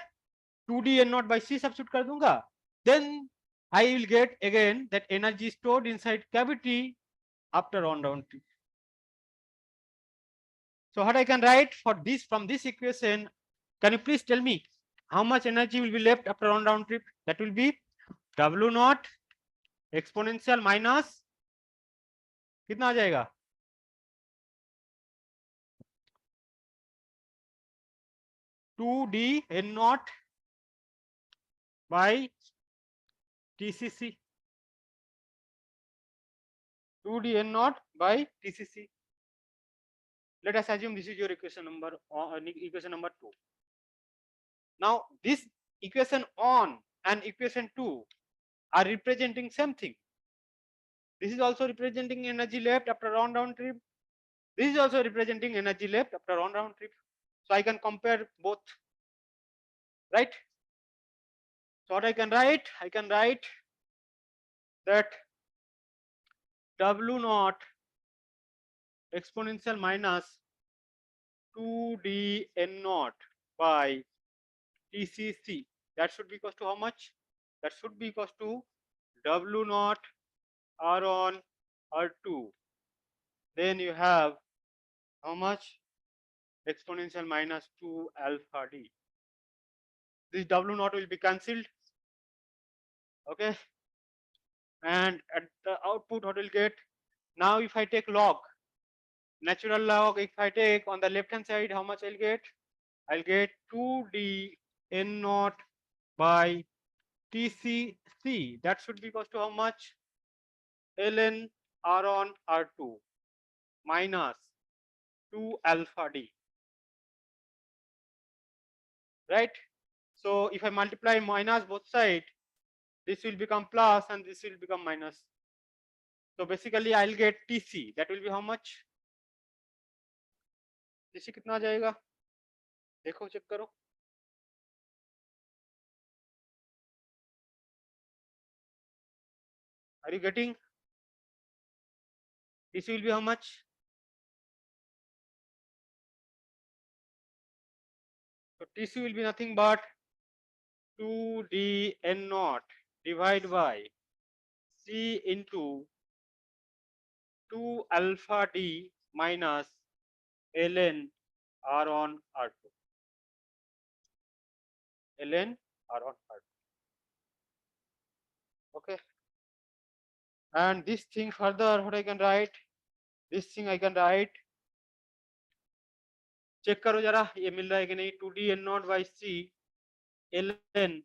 2d n naught by c substitute कर दूंगा. Then I will get again that energy stored inside cavity after on round trip. So what I can write for this from this equation, can you please tell me how much energy will be left after on round trip? That will be W naught exponential minus कितना आ जाएगा? Two d n naught by TCC. 2d n naught by TCC. Let us assume this is your equation number 2. Now this equation on and equation 2 are representing same thing. This is also representing energy left after round trip. This is also representing energy left after round trip. So I can compare both, right? So what I can write? I can write that W naught exponential minus 2d n naught by TCC. That should be equals to how much? That should be equals to W naught R1 R2. Then you have how much? Exponential minus 2 alpha D. This W naught will be cancelled. Okay. And at the output, what will get? Now if I take log, natural log, if I take on the left hand side, how much I'll get? I'll get 2d n naught by TCC. That should be equals to how much? ln R1 R2 minus 2 alpha D. Right? So if I multiply minus both sides, this will become plus and this will become minus. So basically I'll get TC. That will be how much? TC कितना आ जाएगा, देखो check करो। Are you getting? TC will be how much? So TC will be nothing but 2D N naught divided by C into 2 alpha D minus ln R on R2. ln R on R2. Okay. And this thing further, what I can write? This thing I can write. Check करो जरा ये मिल रहा है कि नहीं, 2D N naught by C ln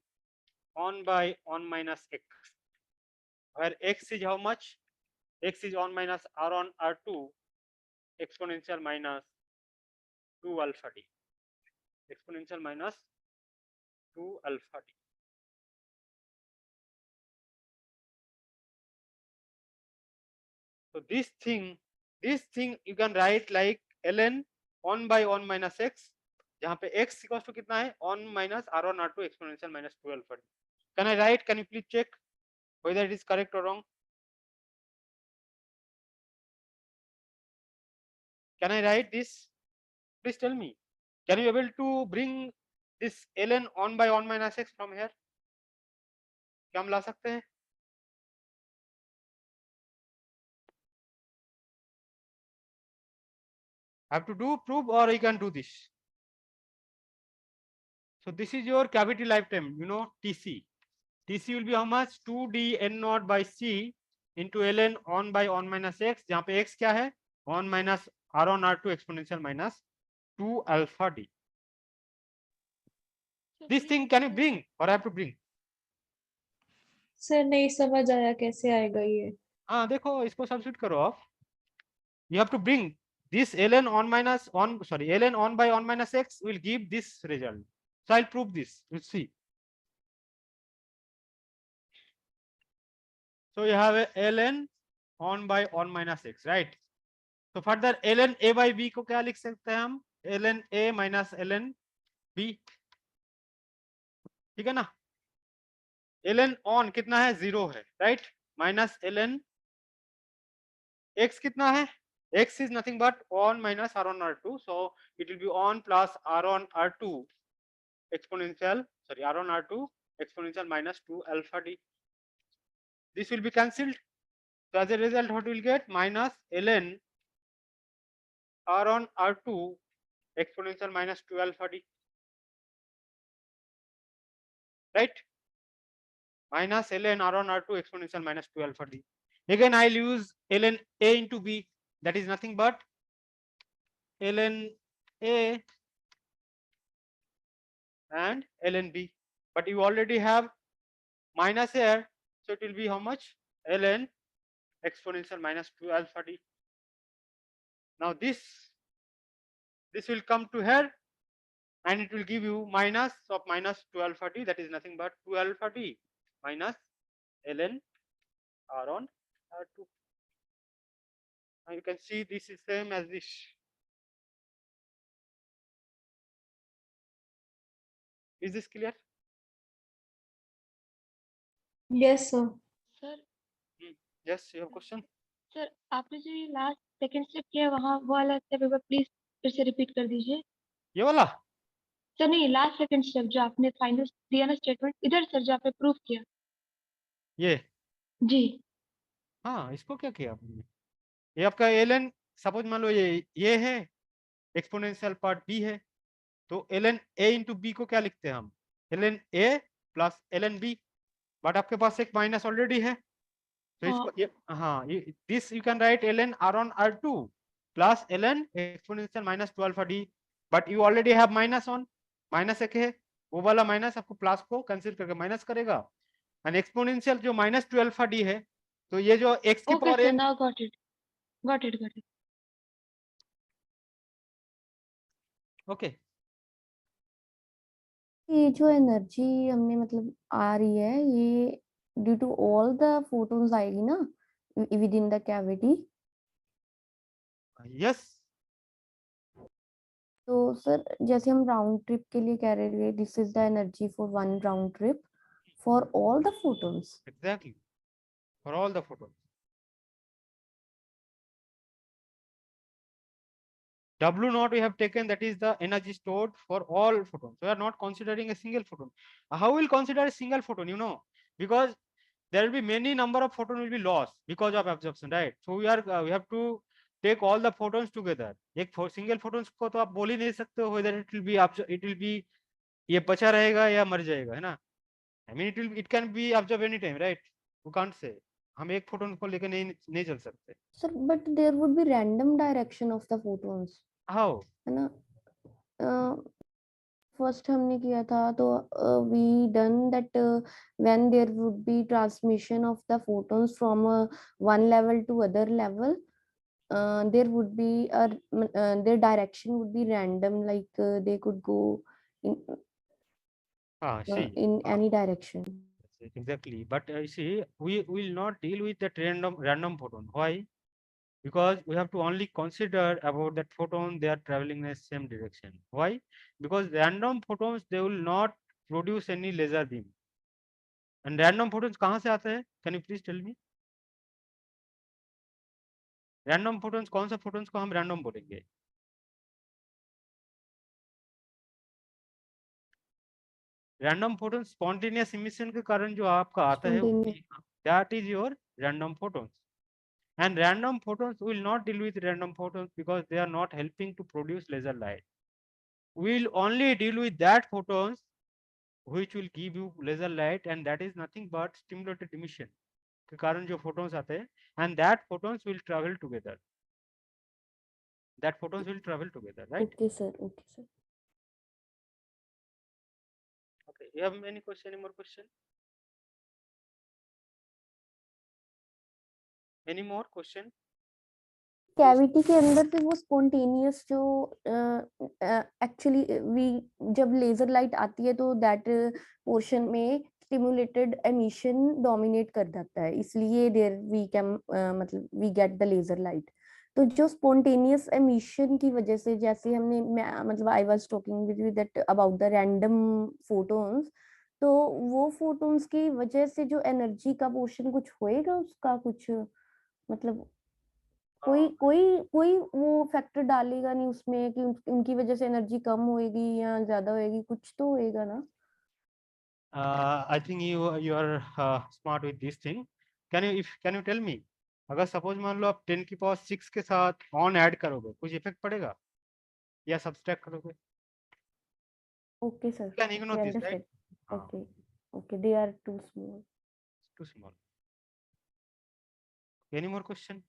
on by on minus x, where x is how much? X is on minus R on R2 exponential minus 2 alpha D, exponential minus 2 alpha D. So this thing you can write like ln on by on minus x, जहाँ पे x equals to कितना है, on minus R on R2 exponential minus 2 alpha D. Can I write? Can you please check whether it is correct or wrong? Can I write this? Please tell me. Can you able to bring this ln on by on minus x from here? क्या हम ला सकते हैं? I have to do proof or you can do this. So this is your cavity lifetime, you know, TC. TC will be how much? 2D N naught by C into ln on by on minus x, जहाँ पे x क्या है? On minus R on R2 exponential minus 2 alpha D. This thing can you bring or I have to bring? Sir नहीं समझ आया कैसे आएगा ये। हाँ देखो इसको सब्स्टिट्यूट करो आप. You have to bring this ln on minus on, sorry, ln on by on minus x will give this result. So I'll prove this. We'll see. So you have a ln on by on minus x, right? So further ln a by b को क्या लिख सकते हैं हम? ln a minus ln b, ठीक है ना? ln on कितना है? 0 है, right? Minus ln x कितना है? X is nothing but on minus R on R2, so it will be on plus R on R2 exponential, sorry, R on R2 exponential minus 2 alpha D. This will be cancelled. So as a result, what we will get? Minus ln R on R2 exponential minus 2 alpha D, right? Minus ln R on R2 exponential minus 2 alpha D. Again, I'll use ln A into B. That is nothing but ln A and ln B. But you already have minus here, so it will be how much? ln exponential minus 2 alpha D. Now this will come to here and it will give you minus of minus 2 alpha D, that is nothing but 2 alpha D minus ln R on R2. Now you can see this is same as this. Is this clear? Yes sir. Sir Yes, you have question? Sir आपने जो ये last second step किया वहाँ वो वाला step एक बार please फिर से रिपीट कर दीजिए। ये वाला? सर नहीं, लास्ट सेकंड स्टेप जो आपने फाइनल दिया ना स्टेटमेंट, इधर सर जो आपने प्रूफ किया। ये? जी हाँ, इसको क्या किया आपने? ये आपका ln, सपोज मान लो ये है, एक्सपोनेंशियल पार्ट b है, तो ln a इंटू b को क्या लिखते हैं हम? ln a plus ln b, but आपके पास एक माइनस ऑलरेडी है, तो इसको ये, हाँ, this you can write ln r on r2 plus ln exponential minus 2 alpha d, but you already have minus on, minus एक है, वो वाला माइनस आपको प्लस को कंसीडर करके माइनस करेगा, एंड एक्सपोनेंशियल जो माइनस 2 अल्फा d है, तो ये जो x की power n, now got it got it got it. Okay. ये जो एनर्जी हमने मतलब आ रही है ये due to all the photons आएगी ना within the cavity? Yes, तो सर जैसे हम राउंड ट्रिप के लिए कह रहे थे, this is the energy for one round trip for all the photons. Exactly, for all the photons. W naught we have taken, that is the energy stored for all photons. We are not considering a single photon. How will consider a single photon? You know, because there will be many number of photons will be lost because of absorption, right? So we have to take all the photons together. एक single photons को तो आप बोल ही नहीं सकते हो whether it will be ये बचा रहेगा या मर जाएगा, है ना? I mean it can be absorbed anytime, right? We can't say. हम एक photon को लेकर नहीं चल सकते. Sir, but there would be random direction of the photons. How? है ना? फर्स्ट हमने किया था तो we done that when there would be transmission of the photons from one level to other level, there would be their direction would be random, like they could go in See. in any direction. Exactly, but you see, we will not deal with that random photon. Why? Because we have to only consider about that photon, they are traveling in the same direction. Why? Because random photons, they will not produce any laser beam. And random photons कहाँ से आते हैं? Can you please tell me? Random photons, कौन सा photons को हम random बोलेंगे? Random photons spontaneous emission के कारण जो आपका आता है, that is your random photons. And random photons will not deal with random photons because they are not helping to produce laser light. We'll only deal with that photons which will give you laser light, and that is nothing but stimulated emission के कारण जो photons आते हैं, and that photons will travel together. That photons will travel together, right? Okay sir, okay sir. Okay, you have any question? Any more question? Any more question? Cavity के अंदर से वो spontaneous जो एक्चुअली वी जब laser light आती है तो that portion में स्टिमुलेटेड एमिशन डोमिनेट कर जाता है, इसलिए देयर वी कैन मतलब we get the laser light. तो जो स्पॉन्टेनियस एमिशन की वजह से, जैसे हमने मतलब I was talking with you that about the random photons, तो वो फोटोन्स की वजह से जो एनर्जी का पोर्शन कुछ होएगा, उसका कुछ मतलब कोई कोई कोई वो फैक्टर डालेगा नहीं उसमें कि उनकी वजह से एनर्जी कम होएगी या ज्यादा होएगी, कुछ तो होएगा ना? I think you are smart with this thing. Can you tell me, अगर सपोज मान लो आप 10 की पावर 6 के साथ ऑन ऐड करोगे, कुछ इफेक्ट पड़ेगा या सब्सट्रैक्ट करोगे? Okay sir, Can ignore this, right? Okay okay, they are too small. Too small. Any more question?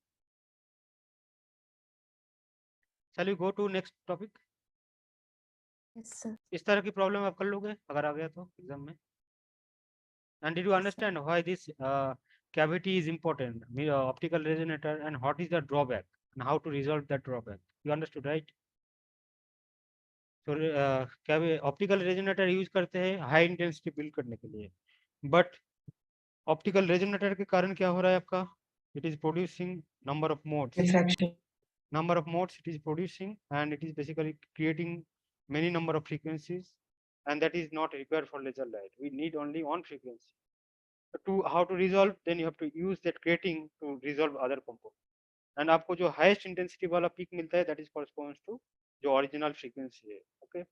Shall we go to next topic? Yes sir. इस तरह की प्रॉब्लम आप कर लोगे अगर आ गया तो एग्जाम में? And did you understand why this cavity is important, optical resonator, and what is the drawback and how to resolve that drawback? You understood, right? So optical resonator use करते हैं high intensity build करने के लिए, but optical resonator के कारण क्या हो रहा है आपका? It is producing number of modes. Diffraction. Number of modes it is producing, and it is basically creating many number of frequencies, and that is not required for laser light. We need only one frequency. To how to resolve, then you have to use that grating to resolve other components. And आपको जो highest intensity वाला peak मिलता है, that is corresponds to जो original frequency है. Okay,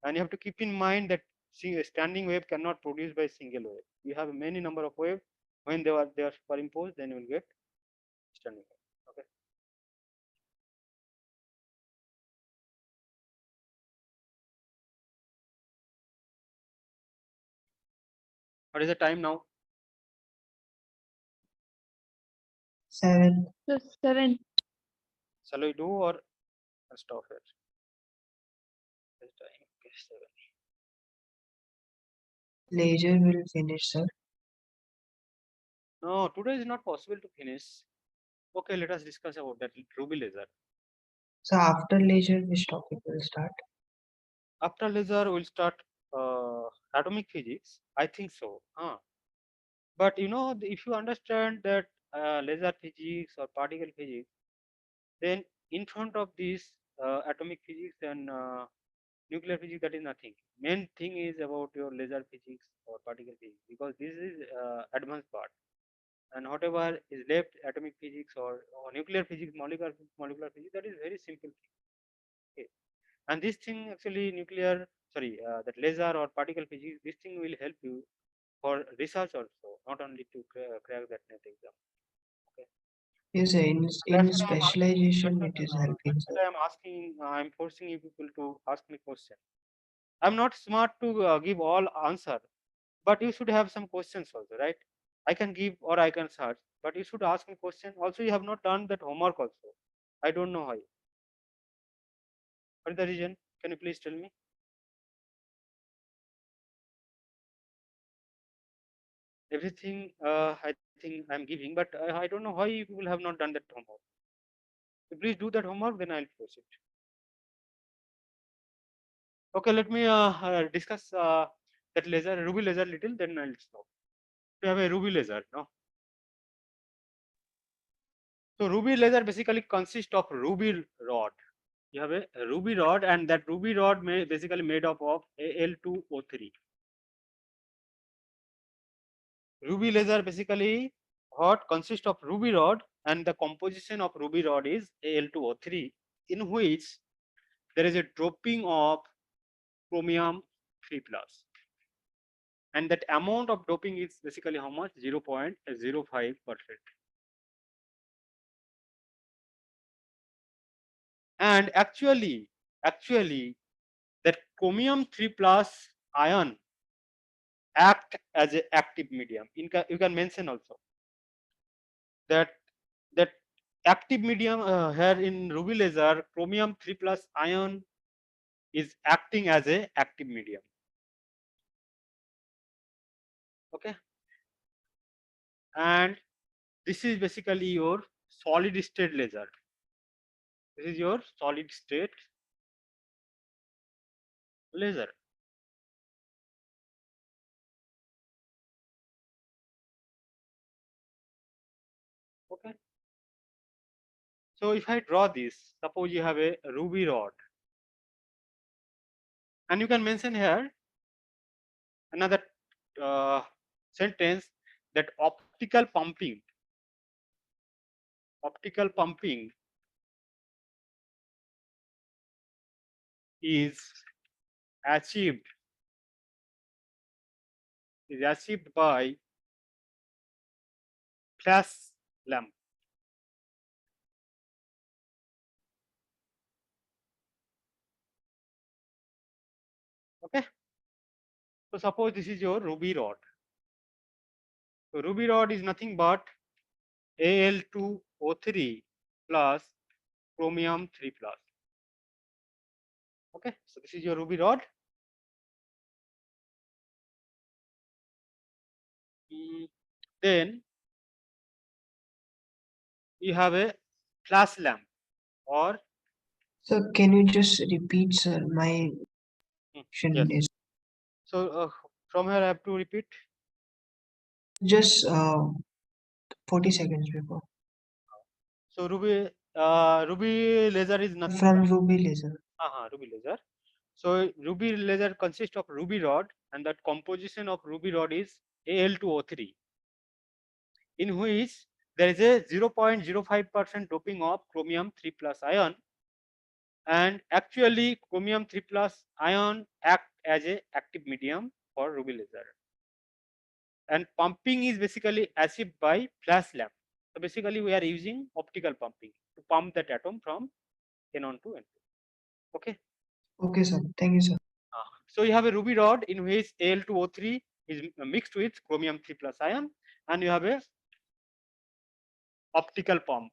and you have to keep in mind that standing wave cannot produce by single wave. You have many number of wave. When they are superimposed, then you will get standing wave. Okay. What is the time now? 7. So 7. Shall we do or stop here? This time, okay, 7. Laser will finish, sir. No, today is not possible to finish. Okay, let us discuss about that ruby laser. So after laser, which topic will start? After laser, we'll start atomic physics. I think so. But you know, if you understand that laser physics or particle physics, then in front of this atomic physics and nuclear physics, that is nothing. Main thing is about your laser physics or particle physics, because this is advanced part, and whatever is left, atomic physics or nuclear physics, molecular physics, that is very simple thing. Okay. And this thing actually that laser or particle physics, this thing will help you for research also, not only to crack that net exam. Yes, sir. In specialization, it is helping, That's sir. why I'm forcing you people to ask me question. I'm not smart to give all answer, but you should have some questions also, right? I can give or I can search, but you should ask me question. Also, you have not done that homework also. I don't know why. What is the reason? Can you please tell me? Everything I think I'm giving, but I don't know why you people have not done that homework. So please do that homework, then I'll proceed. Okay, let me discuss that laser, ruby laser little, then I'll stop. We have a ruby laser, no? So ruby laser basically consists of ruby rod. You have a ruby rod, and that ruby rod basically made up of Al2O3. Ruby laser basically what consists of ruby rod, and the composition of ruby rod is Al2O3, in which there is a dropping of chromium 3+, and that amount of doping is basically how much? 0.05%. And actually that chromium 3+ ion act as an active medium. You can mention also that that active medium here in ruby laser, chromium 3+ ion is acting as a active medium. Okay, and this is basically your solid state laser. This is your solid state laser. Okay, so if I draw this, suppose you have a ruby rod, and you can mention here another sentence, that optical pumping is achieved by flash lamp. Okay, so suppose this is your ruby rod. So ruby rod is nothing but Al2O3 plus chromium 3+. Okay, so this is your ruby rod. Then you have a flash lamp, or So can you just repeat, sir? My question yes. is So from here I have to repeat. just 40 seconds before. So ruby laser is nothing From but ruby laser. ruby laser. So ruby laser consists of ruby rod, and that composition of ruby rod is Al2O3, in which there is a 0.05% doping of chromium 3+ ion, and actually chromium 3+ ion act as a active medium for ruby laser, and pumping is basically achieved by flash lamp. So basically we are using optical pumping to pump that atom from N1 to N2. Okay. Okay, sir. Thank you, sir. So you have a ruby rod in which Al2O3 is mixed with chromium 3+ ion, and you have a optical pump.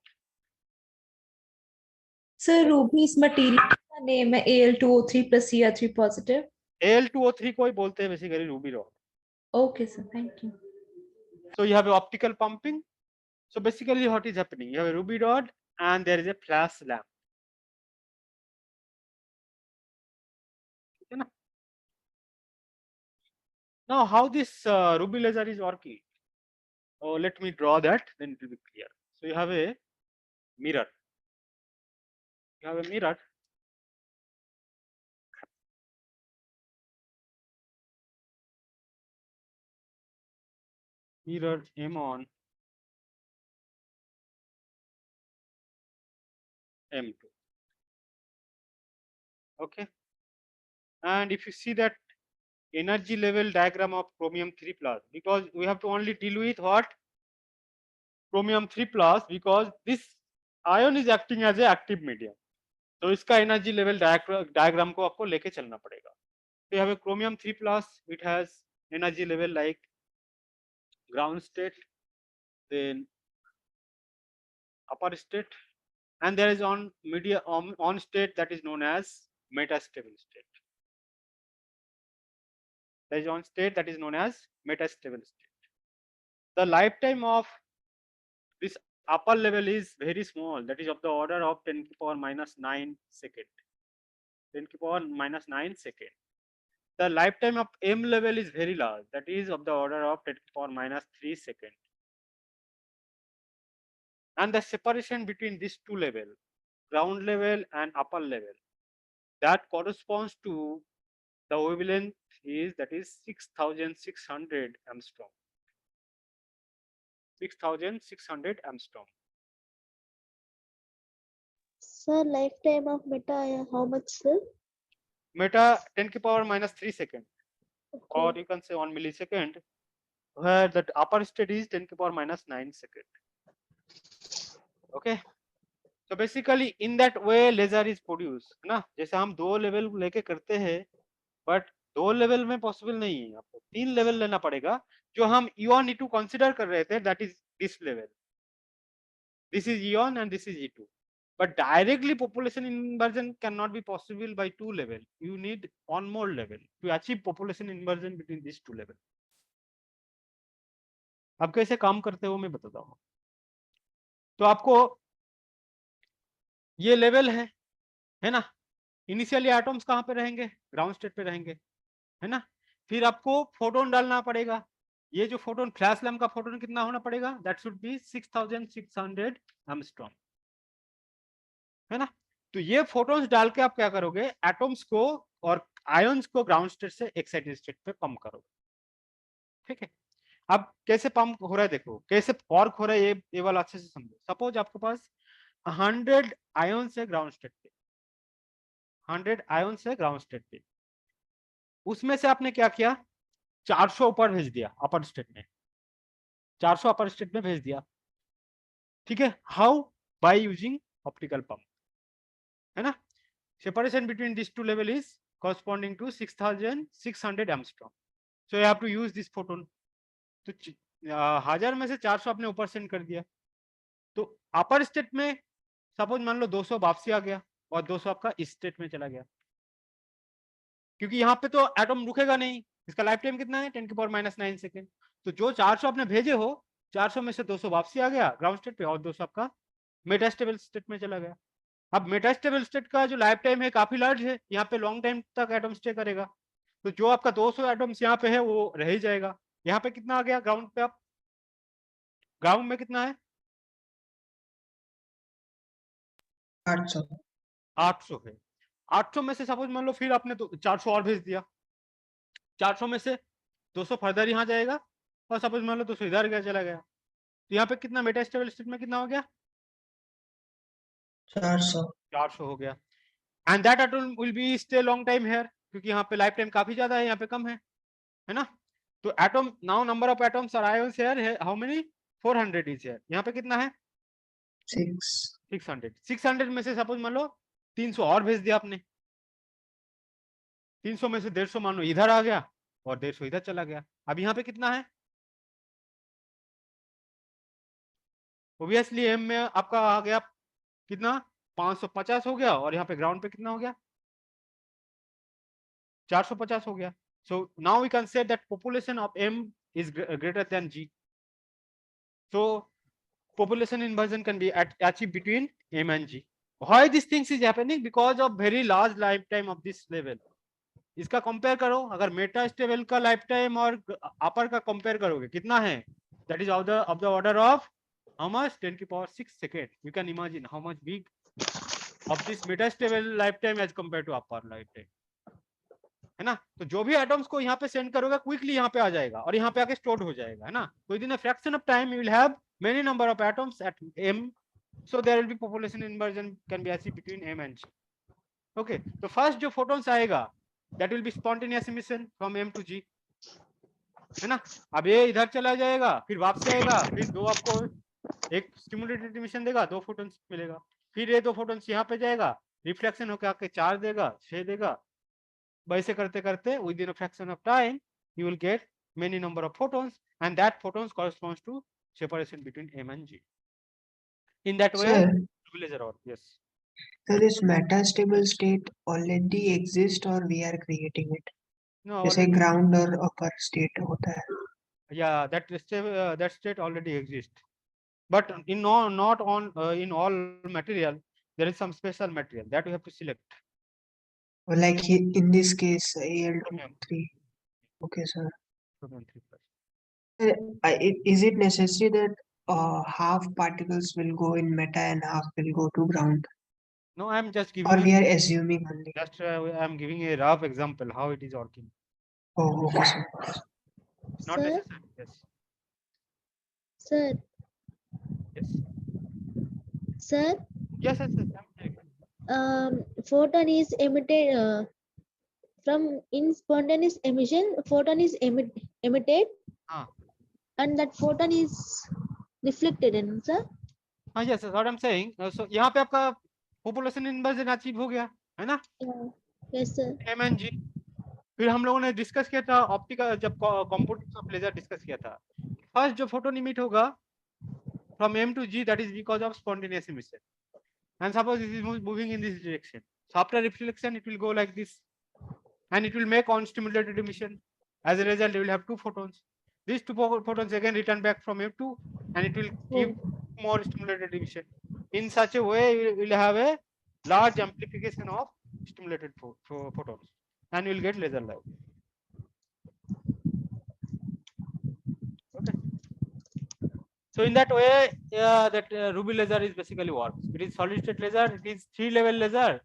Sir, Ruby is material का name है Al2O3 plus Cr3 positive. Al2O3 को ही बोलते हैं basically ruby rod. Okay, sir. Thank you. So you have a optical pumping. So basically what is happening? You have a ruby rod and there is a flash lamp. Okay, na? Now how this ruby laser is working? Oh, let me draw that, then it will be clear. So you have a mirror. You have a mirror, mirror M on M2. Okay, and if you see that energy level diagram of chromium 3 plus, because we have to only deal with what chromium 3 plus, because this ion is acting as a active medium, तो इसका energy level diagram को आपको लेके चलना पड़ेगा. तो यहाँ पे chromium 3 plus, it has energy level like ground state, then upper state, and there is on media on state that is known as metastable state. There is on state that is known as metastable state. The lifetime of this upper level is very small, that is of the order of 10 to the power minus 9 second. 10 to the power minus 9 second. The lifetime of M level is very large, that is of the order of 10 to the power minus 3 second. And the separation between these two levels, ground level and upper level, that corresponds to the wavelength is, that is 6600 Armstrong. 6600 Armstrong. Sir, lifetime of meta, how much, sir? Meta 10 to the power minus 3 second, or Okay. you can say 1 millisecond, where that upper state is 10 to the power minus 9 second. Okay, so basically in that way laser is produced ना. जैसे हम दो level लेके करते हैं, but दो level में possible नहीं है, आपको 3 लेवल लेना पड़ेगा. जो हम E1 E2 कंसीडर कर रहे थे, that is this level, this is E1 and this is E2. But directly population inversion cannot be possible by two level. You need one more level to achieve population inversion between these two level. अब कैसे काम करते हो मैं बताता हूँ. तो आपको ये लेवल है ना. इनिशियली एटम्स कहाँ पे रहेंगे, ग्राउंड स्टेट पे रहेंगे, है ना. फिर आपको फोटोन डालना पड़ेगा. ये जो फोटोन, फ्लैश लैम्प का फोटोन कितना होना पड़ेगा, दैट शुड बी 6600 एंगस्ट्रॉम, है ना. तो ये फोटोन्स डाल के आप क्या करोगे, एटम्स को और आयंस को ग्राउंड स्टेट से एक्साइटेड स्टेट पे पंप करोगे. ठीक है. अब कैसे पंप हो रहा है देखो, कैसे वर्क हो रहा है, ये वाला अच्छे से समझो. सपोज आपके पास 100 आयंस है ग्राउंड स्टेट पे, 100 आयंस है ग्राउंड स्टेट पे. उसमें से आपने क्या किया, 400 ऊपर भेज दिया अपर स्टेट में, 400 अपर स्टेट में भेज दिया. ठीक है. How, by using optical pump, है ना. separation between these two level is corresponding to 6600 Armstrong. So you have to use this photon. तो 1000 में से 400 आपने ऊपर सेंड कर दिया. तो अपर स्टेट में सपोज मान लो 200 वापसी आ गया और 200 आपका इस स्टेट में चला गया, क्योंकि यहाँ पे तो एटम रुकेगा नहीं. इसका लाइफ टाइम कितना है, 10 to the power minus 9 second. तो जो 400 आपने भेजे हो, 400 में से 200 वापसी आ गया ग्राउंड स्टेट पे और 200 आपका मेटास्टेबल स्टेट में चला गया. अब मेटास्टेबल स्टेट का जो लाइफ टाइम है काफी लार्ज है, यहाँ पे लॉन्ग टाइम तक एटम स्टे करेगा. तो जो आपका 200 एटम्स यहाँ पे है वो रह ही जाएगा. यहाँ पे कितना आ गया ग्राउंड पे, आप ग्राउंड में कितना है, 800 800 है. 800 में से सपोज मान लो फिर आपने 400 और भेज दिया, 400 में से 200 फर्दर यहाँ जाएगा और सपोज मान लो 200 इधर गया चला गया. तो यहाँ पे कितना मेटास्टेबल स्टेट में कितना हो गया, 400 हो गया. And that atom will be stay long time here, क्योंकि यहाँ पे लाइफ टाइम काफी ज्यादा है, यहाँ पे कम है ना. तो atom now number of atoms और आयंस हियर है हाउ मेनी, 400 इज हियर. यहाँ पे कितना है 600. 600 में से सपोज मान लो 300 और भेज दिया आपने, 300 में से 150 मान लो इधर आ गया और 150 इधर चला गया. अब यहाँ पे कितना है, ओब्वियसली एम में आपका आ गया कितना, 550 हो गया, और यहाँ पे ग्राउंड पे कितना हो गया, 450 हो गया. So now we can say that population of M is greater than G. So population inversion can be achieved between M and G. Why these things is happening? Because of very large lifetime of this level. इसका compare करो, अगर Meta stable का life time और अपर का compare करोगे कितना है, that is of the order of how much, 10 to the power 6 second. You can imagine how much big of this metastable lifetime as compared to upper lifetime. है ना। तो जो भी एटम्स को यहाँ पे सेंड करोगे क्विकली यहाँ पे आ जाएगा और यहाँ पे आके स्टोर हो जाएगा, है ना। तो in a fraction of time you will have many number of atoms at m, so there will be population inversion can be achieved between m and g. Okay, तो फर्स्ट जो फोटॉन्स आएगा that will be spontaneous emission from m to g, है ना। अब ये इधर चला जाएगा, फिर वापस आएगा, फिर दो आपको एक स्टिमुलेटेड इमिशन देगा, 2 फोटॉन्स मिलेगा, फिर ये 2 फोटॉन्स यहाँ पे जाएगा, रिफ्लेक्शन होकर आके 4 देगा, 6 देगा। वैसे करते करते within a fraction of time you will get many number of photons, and that photons corresponds to separation between m and g. In that way, Sir, laser or yes. so this metastable state already exists or we are creating it? No, जैसे already, ground और upper state होता है. yeah, that state already exists, but in no, not on in all material there is some special material that we have to select. Or like in this case, Al23. Okay, sir. Chromium 3+. Is it necessary that half particles will go in meta and half will go to ground? No, I am just Or giving we you, are assuming only? just I am giving a rough example how it is working. Oh, okay, sir. It's not Sir, necessary. Yes, sir, yes, sir. yes, yes, yes. I'm saying. Photon is emitted from in spontaneous emission. Photon is emitted, Ah. and that photon is reflected in, sir. हाँ, yes, yes, what I'm saying. So यहाँ पे आपका population inversion achieve हो गया, है ना, Yeah. Yes, sir. m and g. फिर हम लोगों ने डिस्कस किया था ऑप्टिकल, जब कंपोनेंट्स ऑफ लेजर डिस्कस किया था, फर्स्ट जो फोटोन इमिट होगा from m to g, that is because of spontaneous emission, and suppose this is moving in this direction, so after reflection it will go like this and it will make on stimulated emission. As a result you will have 2 photons. These 2 photons again return back from m2 and it will give more stimulated emission. In such a way you will have a large amplification of stimulated photons and you will get laser light. Okay, so in that way that ruby laser is basically works. It is solid state laser, it is 3-level laser,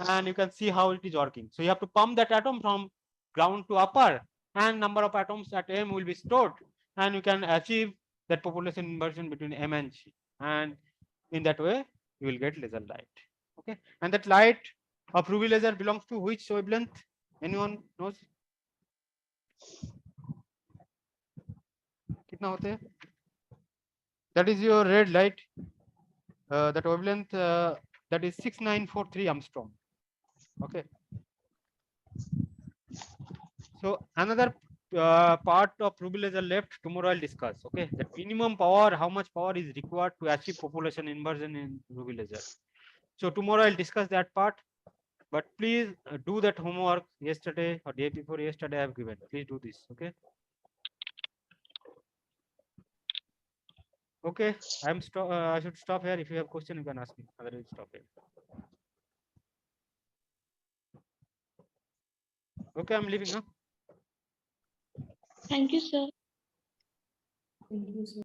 and you can see how it is working. So you have to pump that atom from ground to upper, and number of atoms at m will be stored, and you can achieve that population inversion between m and g, and in that way you will get laser light. Okay, and that light of ruby laser belongs to which wavelength? Anyone knows? कितना होते हैं? That is your red light. That wavelength that is 6943 Armstrong. Okay. So another part of ruby laser left, tomorrow I'll discuss. Okay, that minimum power, how much power is required to achieve population inversion in ruby laser. So tomorrow I'll discuss that part, but please do that homework yesterday or day before yesterday I have given. Please do this. Okay. Okay, I should stop here. If you have question, you can ask me. Otherwise, stop here. Okay, I'm leaving now. Thank you, sir. Thank you, sir.